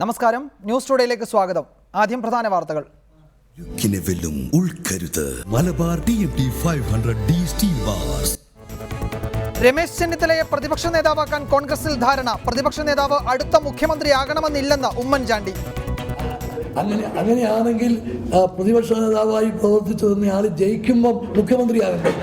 നമസ്കാരം, ന്യൂസ് ടുഡേയിലേക്ക് സ്വാഗതം. ആദ്യം പ്രധാന വാർത്തകൾ. Malabar TMT 500D steel bars. Ramesh ചെന്നിത്തലയെ പ്രതിപക്ഷ നേതാവാക്കാൻ കോൺഗ്രസിൽ ധാരണ. പ്രതിപക്ഷ നേതാവ് അടുത്ത മുഖ്യമന്ത്രിയാകണമെന്നില്ലെന്ന് ഉമ്മൻചാണ്ടി. അങ്ങനെയാണെങ്കിൽ പ്രതിപക്ഷ നേതാവായി പ്രവർത്തിച്ചു തന്നെയാൾ ജയിക്കുമ്പോൾ മുഖ്യമന്ത്രിയാകട്ടെ.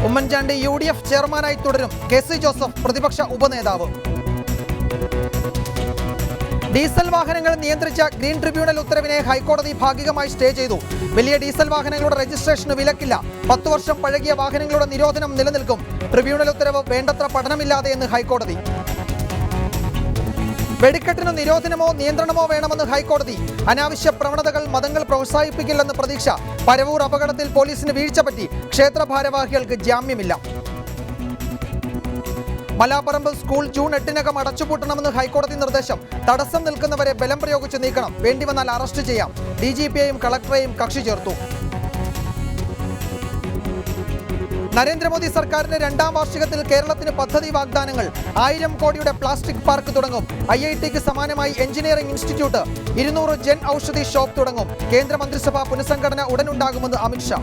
ഉമ്മൻചാണ്ടി UDF ചെയർമാനായി തുടരും. KC ജോസഫ് പ്രതിപക്ഷ ഉപനേതാവ്. ഡീസൽ വാഹനങ്ങൾ നിയന്ത്രിച്ച ഗ്രീൻ ട്രിബ്യൂണൽ ഉത്തരവിനെ ഹൈക്കോടതി ഭാഗികമായി സ്റ്റേ ചെയ്തു. വലിയ ഡീസൽ വാഹനങ്ങളുടെ രജിസ്ട്രേഷന് വിലക്കില്ല. 10 വർഷം പഴകിയ വാഹനങ്ങളുടെ നിരോധനം നിലനിൽക്കും. ട്രിബ്യൂണൽ ഉത്തരവ് വേണ്ടത്ര പഠനമില്ലാതെ എന്ന് ഹൈക്കോടതി. വെടിക്കെട്ടിന് നിരോധനമോ നിയന്ത്രണമോ വേണമെന്ന് ഹൈക്കോടതി. അനാവശ്യ പ്രവണതകൾ മതങ്ങൾ പ്രോത്സാഹിപ്പിക്കില്ലെന്ന് പ്രതീക്ഷ. പരവൂർ അപകടത്തിൽ പോലീസിന് വീഴ്ച പറ്റി. ക്ഷേത്ര ഭാരവാഹികൾക്ക് ജാമ്യമില്ല. മലാപ്പറമ്പ് സ്കൂൾ ജൂൺ 8-നകം അടച്ചുപൂട്ടണമെന്ന് ഹൈക്കോടതി നിർദ്ദേശം. തടസ്സം നിൽക്കുന്നവരെ ബലം പ്രയോഗിച്ച് നീക്കണം. വേണ്ടിവന്നാൽ അറസ്റ്റ് ചെയ്യാം. DGPയെയും കളക്ടറെയും കക്ഷി ചേർത്തു. നരേന്ദ്രമോദി സർക്കാരിന്റെ 2ാം വാർഷികത്തിൽ കേരളത്തിന് പദ്ധതി വാഗ്ദാനങ്ങൾ. 1000 കോടിയുടെ പ്ലാസ്റ്റിക് പാർക്ക് തുടങ്ങും. IITക്ക് സമാനമായി engineering institute. 200 Jan Aushadhi shop തുടങ്ങും. കേന്ദ്രമന്ത്രിസഭാ പുനഃസംഘടന ഉടനുണ്ടാകുമെന്ന് അമിത്ഷാ.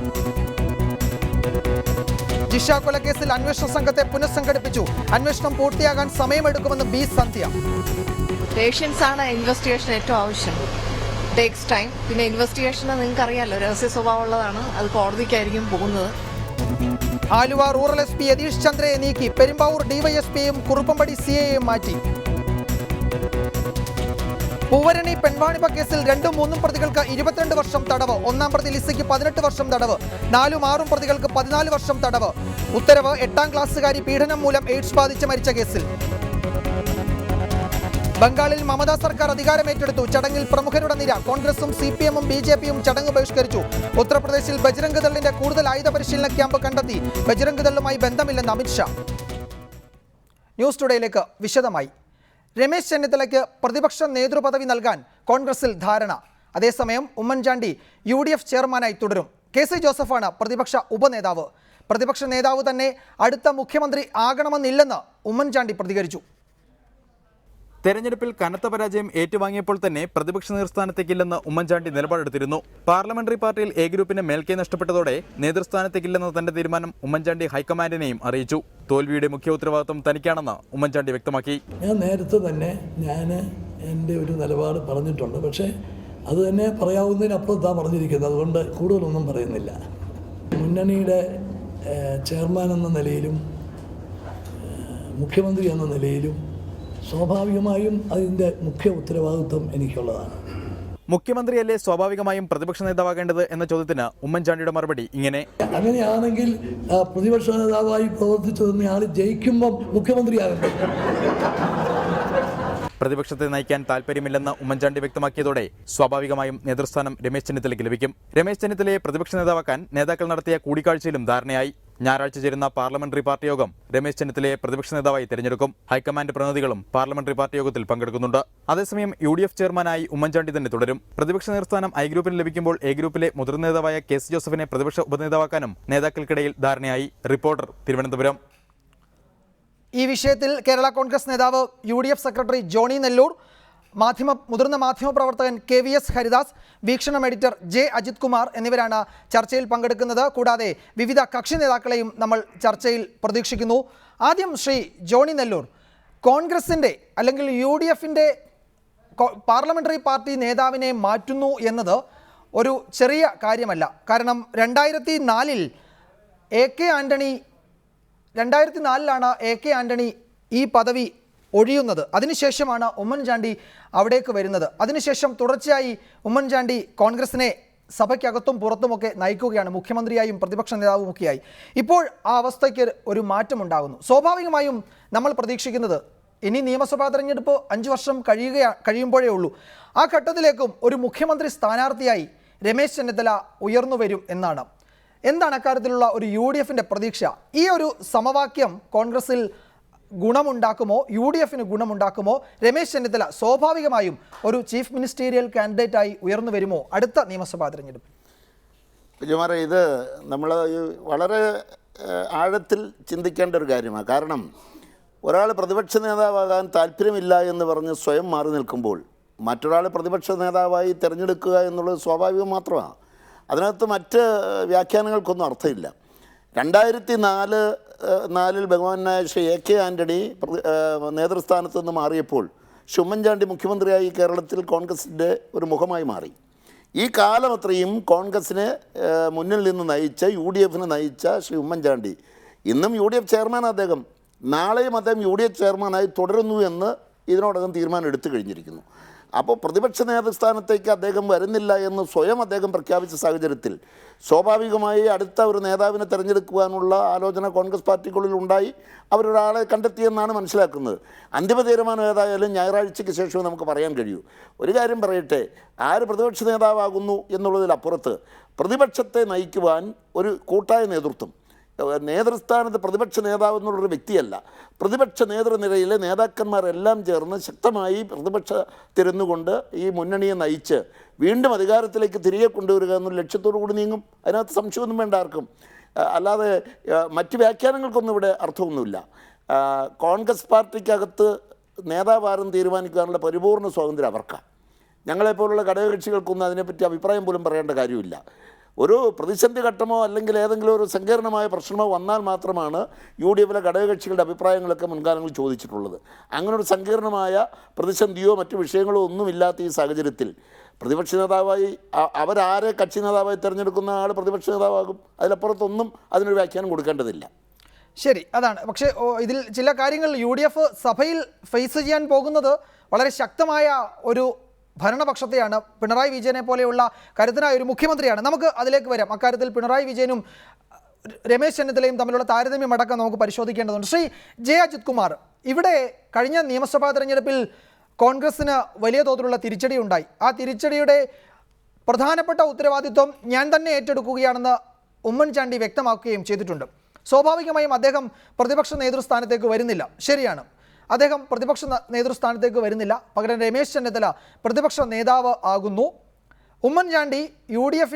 ജിഷ കൊലക്കേസിൽ അന്വേഷണ സംഘത്തെ പുനഃസംഘടിപ്പിച്ചു. അന്വേഷണം പൂർത്തിയാകാൻ സമയമെടുക്കുമെന്ന് B. സന്ധ്യ. പേഷ്യൻസ് ആണ് ഇൻവെസ്റ്റിഗേഷൻ ഏറ്റവും ആവശ്യം. Takes time. പിന്നെ ഇൻവെസ്റ്റിഗേഷൻ നിങ്ങൾക്ക് അറിയാമല്ലോ, രഹസ്യ സ്വഭാവമുള്ളതാണ്. അത് കോടതിക്കായിരിക്കും പോകുന്നത്. ആലുവ റൂറൽ SP യതീഷ് ചന്ദ്രയെ നീക്കി. പെരുമ്പാവൂർ DYSPയെയും കുറുപ്പമ്പടി CAയെയും മാറ്റി. പൂവരണി പെൺവാണിഭ കേസിൽ 2ഉം 3ഉം പ്രതികൾക്ക് 22 വർഷം തടവ്. 1-ാം പ്രതി ലിസിക്ക് 18 വർഷം തടവ്. 4ഉം 6ഉം പ്രതികൾക്ക് 14 വർഷം തടവ്. ഉത്തരവ് 8ാം ക്ലാസ്സുകാരി പീഡനം മൂലം എയ്ഡ്സ് ബാധിച്ച് മരിച്ച കേസിൽ. ബംഗാളിൽ മമതാ സർക്കാർ അധികാരമേറ്റെടുത്തു. ചടങ്ങിൽ പ്രമുഖരുടെ നിര. കോൺഗ്രസും CPMഉം BJPയും ചടങ്ങ് ബഹിഷ്കരിച്ചു. ഉത്തർപ്രദേശിൽ ബജ്രംഗ് ദളിന്റെ കൂടുതൽ ആയുധ പരിശീലന ക്യാമ്പ് കണ്ടെത്തി. ബജ്രംഗ് ദളുമായി ബന്ധമില്ലെന്ന് അമിത്ഷാ. ന്യൂസ് ടുഡേയിലേക്ക് വിശദമായി. രമേശ് ചെന്നിത്തലയ്ക്ക് പ്രതിപക്ഷ നേതൃപദവി നൽകാൻ കോൺഗ്രസിൽ ധാരണ. അതേസമയം ഉമ്മൻചാണ്ടി UDF ചെയർമാനായി തുടരും. KC ജോസഫാണ് പ്രതിപക്ഷ ഉപനേതാവ്. പ്രതിപക്ഷ നേതാവ് തന്നെ അടുത്ത മുഖ്യമന്ത്രി ആകണമെന്നില്ലെന്ന് ഉമ്മൻചാണ്ടി പ്രതികരിച്ചു. തെരഞ്ഞെടുപ്പിൽ കനത്ത പരാജയം ഏറ്റുവാങ്ങിയപ്പോൾ തന്നെ പ്രതിപക്ഷ നേതൃസ്ഥാനത്തേക്കില്ലെന്ന് ഉമ്മൻചാണ്ടി നിലപാടെടുത്തിരുന്നു. പാർലമെന്ററി പാർട്ടിയിൽ A ഗ്രൂപ്പിന് മേൽക്കൈ നഷ്ടപ്പെട്ടതോടെ നേതൃസ്ഥാനത്തേക്കില്ലെന്ന തന്റെ തീരുമാനം ഉമ്മൻചാണ്ടി ഹൈക്കമാൻഡിനെയും അറിയിച്ചു. തോൽവിയുടെ മുഖ്യ ഉത്തരവാദിത്വം തനിക്കാണെന്ന് ഉമ്മൻചാണ്ടി വ്യക്തമാക്കി. ഞാൻ നേരത്തെ തന്നെ എൻ്റെ ഒരു നിലപാട് പറഞ്ഞിട്ടുണ്ട്. പക്ഷേ അത് തന്നെ പറയാവുന്നതിനപ്പുറത്താണ് പറഞ്ഞിരിക്കുന്നത്. അതുകൊണ്ട് കൂടുതലൊന്നും പറയുന്നില്ല. മുന്നണിയുടെ ചെയർമാൻ എന്ന നിലയിലും മുഖ്യമന്ത്രി എന്ന നിലയിലും സ്വാഭാവികമായും അതിൻ്റെ മുഖ്യ ഉത്തരവാദിത്വം എനിക്കുള്ളതാണ്. മുഖ്യമന്ത്രിയല്ലേ സ്വാഭാവികമായും പ്രതിപക്ഷ നേതാവാകേണ്ടത് എന്ന ചോദ്യത്തിന് ഉമ്മൻചാണ്ടിയുടെ മറുപടി ഇങ്ങനെ: അങ്ങനെയാണെങ്കിൽ പ്രതിപക്ഷ നേതാവായി പ്രവർത്തിച്ചു തന്നെയാൾ ജയിക്കുമ്പോൾ മുഖ്യമന്ത്രിയാകട്ടെ. പ്രതിപക്ഷത്തെ നയിക്കാൻ താല്പര്യമില്ലെന്ന് ഉമ്മൻചാണ്ടി വ്യക്തമാക്കിയതോടെ സ്വാഭാവികമായും നേതൃസ്ഥാനം രമേശ് ചെന്നിത്തലയ്ക്ക് ലഭിക്കും. രമേശ് ചെന്നിത്തലയെ പ്രതിപക്ഷ നേതാവാക്കാൻ നേതാക്കൾ നടത്തിയ കൂടിക്കാഴ്ചയിലും ധാരണയായി. ഞായറാഴ്ച ചേരുന്ന പാർലമെന്ററി പാർട്ടി യോഗം രമേശ് ചെന്നിത്തലയെ പ്രതിപക്ഷ നേതാവായി തെരഞ്ഞെടുക്കും. ഹൈക്കമാൻഡ് പ്രതിനിധികളും പാർലമെന്ററി പാർട്ടി യോഗത്തിൽ പങ്കെടുക്കുന്നുണ്ട്. അതേസമയം UDF ചെയർമാനായി ഉമ്മൻചാണ്ടി തന്നെ തുടരും. പ്രതിപക്ഷ നേതൃസ്ഥാനം I ഗ്രൂപ്പിന് ലഭിക്കുമ്പോൾ A ഗ്രൂപ്പിലെ മുതിർന്ന നേതാവായ KC ജോസഫിനെ പ്രതിപക്ഷ ഉപനേതാവാക്കാനും നേതാക്കൾക്കിടയിൽ ധാരണയായി. റിപ്പോർട്ടർ, തിരുവനന്തപുരം. ഈ വിഷയത്തിൽ കേരള കോൺഗ്രസ് നേതാവ് UDF സെക്രട്ടറി ജോണി നെല്ലൂർ, മുതിർന്ന മാധ്യമപ്രവർത്തകൻ KVS ഹരിദാസ്, വീക്ഷണം എഡിറ്റർ J അജിത് കുമാർ എന്നിവരാണ് ചർച്ചയിൽ പങ്കെടുക്കുന്നത്. കൂടാതെ വിവിധ കക്ഷി നേതാക്കളെയും നമ്മൾ ചർച്ചയിൽ പ്രതീക്ഷിക്കുന്നു. ആദ്യം ശ്രീ ജോണി നെല്ലൂർ, കോൺഗ്രസിൻ്റെ അല്ലെങ്കിൽ UDFൻ്റെ പാർലമെൻ്ററി പാർട്ടി നേതാവിനെ മാറ്റുന്നു എന്നത് ഒരു ചെറിയ കാര്യമല്ല. കാരണം 2004-ൽ AK ആൻ്റണി ഈ പദവി ഒഴിയുന്നത്. അതിനുശേഷമാണ് ഉമ്മൻചാണ്ടി അവിടേക്ക് വരുന്നത്. അതിനുശേഷം തുടർച്ചയായി ഉമ്മൻചാണ്ടി കോൺഗ്രസിനെ സഭയ്ക്കകത്തും പുറത്തുമൊക്കെ നയിക്കുകയാണ്, മുഖ്യമന്ത്രിയായും പ്രതിപക്ഷ നേതാവുമൊക്കെയായി. ഇപ്പോൾ ആ അവസ്ഥയ്ക്ക് ഒരു മാറ്റമുണ്ടാകുന്നു. സ്വാഭാവികമായും നമ്മൾ പ്രതീക്ഷിക്കുന്നത് ഇനി നിയമസഭാ തെരഞ്ഞെടുപ്പ് 5 വർഷം കഴിയുമ്പോഴേ ഉള്ളൂ. ആ ഘട്ടത്തിലേക്കും ഒരു മുഖ്യമന്ത്രി സ്ഥാനാർത്ഥിയായി രമേശ് ചെന്നിത്തല ഉയർന്നു വരും എന്നാണ്. എന്താണ് അക്കാര്യത്തിലുള്ള ഒരു UDFൻ്റെ പ്രതീക്ഷ? ഈ ഒരു സമവാക്യം കോൺഗ്രസിൽ ഗുണമുണ്ടാക്കുമോ, UDFന് ഗുണമുണ്ടാക്കുമോ? രമേശ് ചെന്നിത്തല സ്വാഭാവികമായും ഒരു ചീഫ് മിനിസ്റ്റീരിയൽ കാൻഡിഡേറ്റായി ഉയർന്നു വരുമോ അടുത്ത നിയമസഭാ തെരഞ്ഞെടുപ്പ്? വിജയകുമാർ, ഇത് നമ്മൾ വളരെ ആഴത്തിൽ ചിന്തിക്കേണ്ട ഒരു കാര്യമാണ്. കാരണം ഒരാൾ പ്രതിപക്ഷ നേതാവാകാൻ താല്പര്യമില്ല എന്ന് പറഞ്ഞ് സ്വയം മാറി നിൽക്കുമ്പോൾ മറ്റൊരാൾ പ്രതിപക്ഷ നേതാവായി തിരഞ്ഞെടുക്കുക എന്നുള്ളത് സ്വാഭാവികം മാത്രമാണ്. അതിനകത്ത് മറ്റ് വ്യാഖ്യാനങ്ങൾക്കൊന്നും അർത്ഥമില്ല. 2004 ബഹുമാനായ ശ്രീ AK ആൻ്റണി നേതൃസ്ഥാനത്ത് നിന്ന് മാറിയപ്പോൾ ഉമ്മൻചാണ്ടി മുഖ്യമന്ത്രിയായി കേരളത്തിൽ കോൺഗ്രസിൻ്റെ ഒരു മുഖമായി മാറി. ഈ കാലം അത്രയും കോൺഗ്രസിനെ മുന്നിൽ നിന്ന് നയിച്ച UDF നയിച്ച ശ്രീ ഉമ്മൻചാണ്ടി ഇന്നും UDF ചെയർമാൻ അദ്ദേഹം, നാളെയും അദ്ദേഹം UDF ചെയർമാനായി തുടരുന്നു എന്ന് ഇതിനോടകം തീരുമാനം എടുത്തു കഴിഞ്ഞിരിക്കുന്നു. അപ്പോൾ പ്രതിപക്ഷ നേതൃസ്ഥാനത്തേക്ക് അദ്ദേഹം വരുന്നില്ല എന്ന് സ്വയം അദ്ദേഹം പ്രഖ്യാപിച്ച സാഹചര്യത്തിൽ സ്വാഭാവികമായി അടുത്ത ഒരു നേതാവിനെ തിരഞ്ഞെടുക്കുവാനുള്ള ആലോചന കോൺഗ്രസ് പാർട്ടിക്കുള്ളിൽ ഉണ്ടായി. അവരൊരാളെ കണ്ടെത്തിയെന്നാണ് മനസ്സിലാക്കുന്നത്. അന്തിമ തീരുമാനം ഏതായാലും ഞായറാഴ്ചയ്ക്ക് ശേഷമേ നമുക്ക് പറയാൻ കഴിയൂ. ഒരു കാര്യം പറയട്ടെ, ആര് പ്രതിപക്ഷ നേതാവാകുന്നു എന്നുള്ളതിലപ്പുറത്ത് പ്രതിപക്ഷത്തെ നയിക്കുവാൻ ഒരു കൂട്ടായ നേതൃത്വം, നേതൃസ്ഥാനത്ത് പ്രതിപക്ഷ നേതാവ് എന്നുള്ളൊരു വ്യക്തിയല്ല, പ്രതിപക്ഷ നേതൃനിരയിലെ നേതാക്കന്മാരെല്ലാം ചേർന്ന് ശക്തമായി പ്രതിപക്ഷത്തിരുന്നുകൊണ്ട് ഈ മുന്നണിയെ നയിച്ച് വീണ്ടും അധികാരത്തിലേക്ക് തിരികെ കൊണ്ടുവരിക എന്നൊരു ലക്ഷ്യത്തോടു കൂടി നീങ്ങും. അതിനകത്ത് സംശയമൊന്നും വേണ്ട ആർക്കും. അല്ലാതെ മറ്റ് വ്യാഖ്യാനങ്ങൾക്കൊന്നും ഇവിടെ അർത്ഥമൊന്നുമില്ല. കോൺഗ്രസ് പാർട്ടിക്കകത്ത് നേതാവാരും തീരുമാനിക്കാനുള്ള പരിപൂർണ്ണ സ്വാതന്ത്ര്യം അവർക്കാണ്. ഞങ്ങളെപ്പോലുള്ള ഘടകകക്ഷികൾക്കൊന്നും അതിനെപ്പറ്റി അഭിപ്രായം പോലും പറയേണ്ട കാര്യമില്ല. ഒരു പ്രതിസന്ധി ഘട്ടമോ അല്ലെങ്കിൽ ഏതെങ്കിലും ഒരു സങ്കീർണമായ പ്രശ്നമോ വന്നാൽ മാത്രമാണ് UDF ഘടകകക്ഷികളുടെ അഭിപ്രായങ്ങളൊക്കെ മുൻകാലങ്ങളിൽ ചോദിച്ചിട്ടുള്ളത്. അങ്ങനൊരു സങ്കീർണമായ പ്രതിസന്ധിയോ മറ്റു വിഷയങ്ങളോ ഒന്നുമില്ലാത്ത ഈ സാഹചര്യത്തിൽ പ്രതിപക്ഷ നേതാവായി അവരാരെ കക്ഷി നേതാവായി തിരഞ്ഞെടുക്കുന്ന ആൾ പ്രതിപക്ഷ നേതാവാകും. അതിലപ്പുറത്തൊന്നും അതിനൊരു വ്യാഖ്യാനം കൊടുക്കേണ്ടതില്ല. ശരി, അതാണ്. പക്ഷേ ഇതിൽ ചില കാര്യങ്ങൾ UDF സഭയിൽ ഫേസ് ചെയ്യാൻ പോകുന്നത് വളരെ ശക്തമായ ഒരു ഭരണപക്ഷത്തെയാണ്. പിണറായി വിജയനെ പോലെയുള്ള കരുത്തനായ ഒരു മുഖ്യമന്ത്രിയാണ്. നമുക്ക് അതിലേക്ക് വരാം. അക്കാര്യത്തിൽ പിണറായി വിജയനും രമേശ് ചെന്നിത്തലയും തമ്മിലുള്ള താരതമ്യം അടക്കം നമുക്ക് പരിശോധിക്കേണ്ടതുണ്ട്. ശ്രീ അജിത് കുമാർ, ഇവിടെ കഴിഞ്ഞ നിയമസഭാ തെരഞ്ഞെടുപ്പിൽ കോൺഗ്രസിന് വലിയ തോതിലുള്ള തിരിച്ചടി ഉണ്ടായി. ആ തിരിച്ചടിയുടെ പ്രധാനപ്പെട്ട ഉത്തരവാദിത്വം ഞാൻ തന്നെ ഏറ്റെടുക്കുകയാണെന്ന് ഉമ്മൻചാണ്ടി വ്യക്തമാക്കുകയും ചെയ്തിട്ടുണ്ട്. സ്വാഭാവികമായും അദ്ദേഹം പ്രതിപക്ഷ നേതൃസ്ഥാനത്തേക്ക് വരുന്നില്ല. ശരിയാണ്, അദ്ദേഹം പ്രതിപക്ഷ നേതൃസ്ഥാനത്തേക്ക് വരുന്നില്ല. പകരം രമേശ് ചെന്നിത്തല പ്രതിപക്ഷ നേതാവ് ആകുന്നു. ഉമ്മൻചാണ്ടി UDF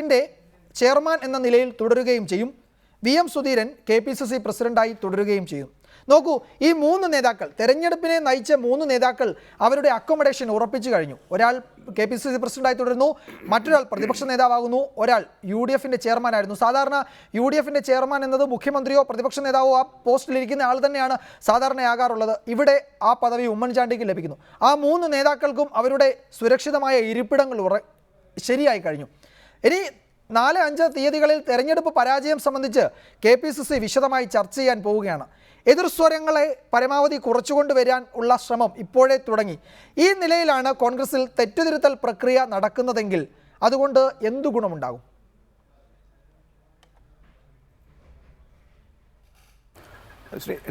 ചെയർമാൻ എന്ന നിലയിൽ തുടരുകയും ചെയ്യും. VM സുധീരൻ KPCC പ്രസിഡന്റായി തുടരുകയും ചെയ്യും. നോക്കൂ, ഈ 3 നേതാക്കൾ, തെരഞ്ഞെടുപ്പിനെ നയിച്ച 3 നേതാക്കൾ അവരുടെ അക്കോമഡേഷൻ ഉറപ്പിച്ചു കഴിഞ്ഞു. ഒരാൾ KPCC പ്രസിഡന്റായി തുടരുന്നു, മറ്റൊരാൾ പ്രതിപക്ഷ നേതാവാകുന്നു, ഒരാൾ UDF ചെയർമാനായിരുന്നു. സാധാരണ UDF ചെയർമാൻ എന്നത് മുഖ്യമന്ത്രിയോ പ്രതിപക്ഷ നേതാവോ ആ പോസ്റ്റിലിരിക്കുന്ന ആൾ തന്നെയാണ് സാധാരണയാകാറുള്ളത്. ഇവിടെ ആ പദവി ഉമ്മൻചാണ്ടിക്ക് ലഭിക്കുന്നു. ആ 3 നേതാക്കൾക്കും അവരുടെ സുരക്ഷിതമായ ഇരിപ്പിടങ്ങൾ ശരിയായി കഴിഞ്ഞു. ഇനി 4-5 തീയതികളിൽ തെരഞ്ഞെടുപ്പ് പരാജയം സംബന്ധിച്ച് KPCC വിശദമായി ചർച്ച ചെയ്യാൻ പോവുകയാണ്. എതിർസ്വരങ്ങളെ പരമാവധി കുറച്ചുകൊണ്ടുവരാൻ ഉള്ള ശ്രമം ഇപ്പോഴേ തുടങ്ങി. ഈ നിലയിലാണ് കോൺഗ്രസിൽ തെറ്റുതിരുത്തൽ പ്രക്രിയ നടക്കുന്നതെങ്കിൽ അതുകൊണ്ട് എന്തു ഗുണമുണ്ടാകും?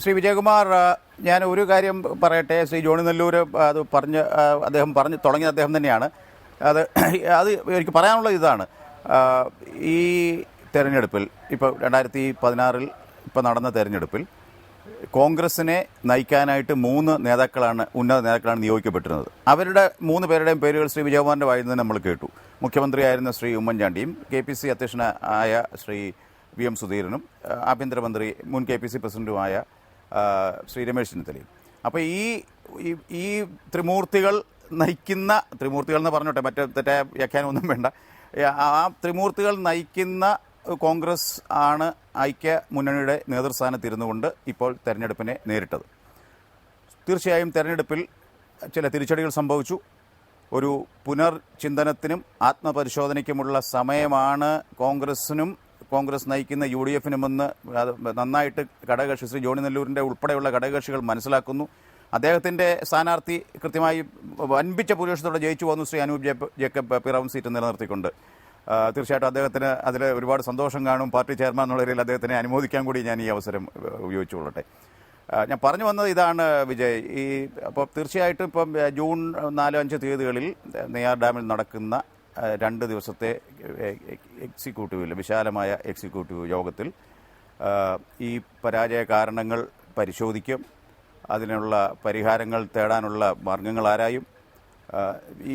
ശ്രീ വിജയകുമാർ, ഞാൻ ഒരു കാര്യം പറയട്ടെ. ശ്രീ ജോണി നെല്ലൂർ അത് അദ്ദേഹം തുടങ്ങിയത് അദ്ദേഹം തന്നെയാണ്. അത് എനിക്ക് പറയാനുള്ളത് ഇതാണ്. ഈ തെരഞ്ഞെടുപ്പിൽ ഇപ്പോൾ 2016 ഇപ്പോൾ നടന്ന തെരഞ്ഞെടുപ്പിൽ കോൺഗ്രസിനെ നയിക്കാനായിട്ട് 3 ഉന്നത നേതാക്കളാണ് നിയോഗിക്കപ്പെട്ടിരുന്നത്. അവരുടെ 3 പേരുടെയും പേരുകൾ ശ്രീ വിജയകുമാറിൻ്റെ വായിൽ നിന്ന് നമ്മൾ കേട്ടു. മുഖ്യമന്ത്രിയായിരുന്ന ശ്രീ ഉമ്മൻചാണ്ടിയും KPCC അധ്യക്ഷനായ ശ്രീ VM സുധീരനും ആഭ്യന്തരമന്ത്രി മുൻ KPCC പ്രസിഡന്റുമായ ശ്രീ രമേശ് ചെന്നിത്തലയും. അപ്പോൾ ഈ ത്രിമൂർത്തികൾ നയിക്കുന്ന, ത്രിമൂർത്തികൾ എന്ന് പറഞ്ഞോട്ടെ, മറ്റേ തെറ്റായ വ്യാഖ്യാനമൊന്നും വേണ്ട, ആ ത്രിമൂർത്തികൾ നയിക്കുന്ന കോൺഗ്രസ് ആണ് ഐക്യ മുന്നണിയുടെ നേതൃസ്ഥാനത്തിരുന്നു കൊണ്ട് ഇപ്പോൾ തെരഞ്ഞെടുപ്പിനെ നേരിട്ടത്. തീർച്ചയായും തെരഞ്ഞെടുപ്പിൽ ചില തിരിച്ചടികൾ സംഭവിച്ചു. ഒരു പുനർചിന്തനത്തിനും ആത്മപരിശോധനയ്ക്കുമുള്ള സമയമാണ് കോൺഗ്രസിനും കോൺഗ്രസ് നയിക്കുന്ന UDFനുമെന്ന് നന്നായിട്ട് ഘടകകക്ഷി ശ്രീ ജോണി നെല്ലൂരിൻ്റെ ഉൾപ്പെടെയുള്ള ഘടകകക്ഷികൾ മനസ്സിലാക്കുന്നു. അദ്ദേഹത്തിൻ്റെ സ്ഥാനാർത്ഥി കൃത്യമായി വൻപിച്ച ഭൂരിപക്ഷത്തോടെ ജയിച്ചു വന്നു, ശ്രീ അനൂപ് ജേക്കബ് പിറവം സീറ്റ് നിലനിർത്തിക്കൊണ്ട്. തീർച്ചയായിട്ടും അദ്ദേഹത്തിന് അതിൽ ഒരുപാട് സന്തോഷം കാണും. പാർട്ടി ചെയർമാൻ എന്നുള്ള രീതിയിൽ അദ്ദേഹത്തിനെ അനുമോദിക്കാൻ കൂടി ഞാൻ ഈ അവസരം ഉപയോഗിച്ചുകൊള്ളട്ടെ. ഞാൻ പറഞ്ഞു വന്നത് ഇതാണ് വിജയ്. അപ്പോൾ തീർച്ചയായിട്ടും ഇപ്പം ജൂൺ 4-5 തീയതികളിൽ നെയ്യാർ ഡാമിൽ നടക്കുന്ന 2 ദിവസത്തെ വിശാലമായ എക്സിക്യൂട്ടീവ് യോഗത്തിൽ ഈ പരാജയ കാരണങ്ങൾ പരിശോധിക്കും. അതിനുള്ള പരിഹാരങ്ങൾ തേടാനുള്ള മാർഗങ്ങൾ ആരായും.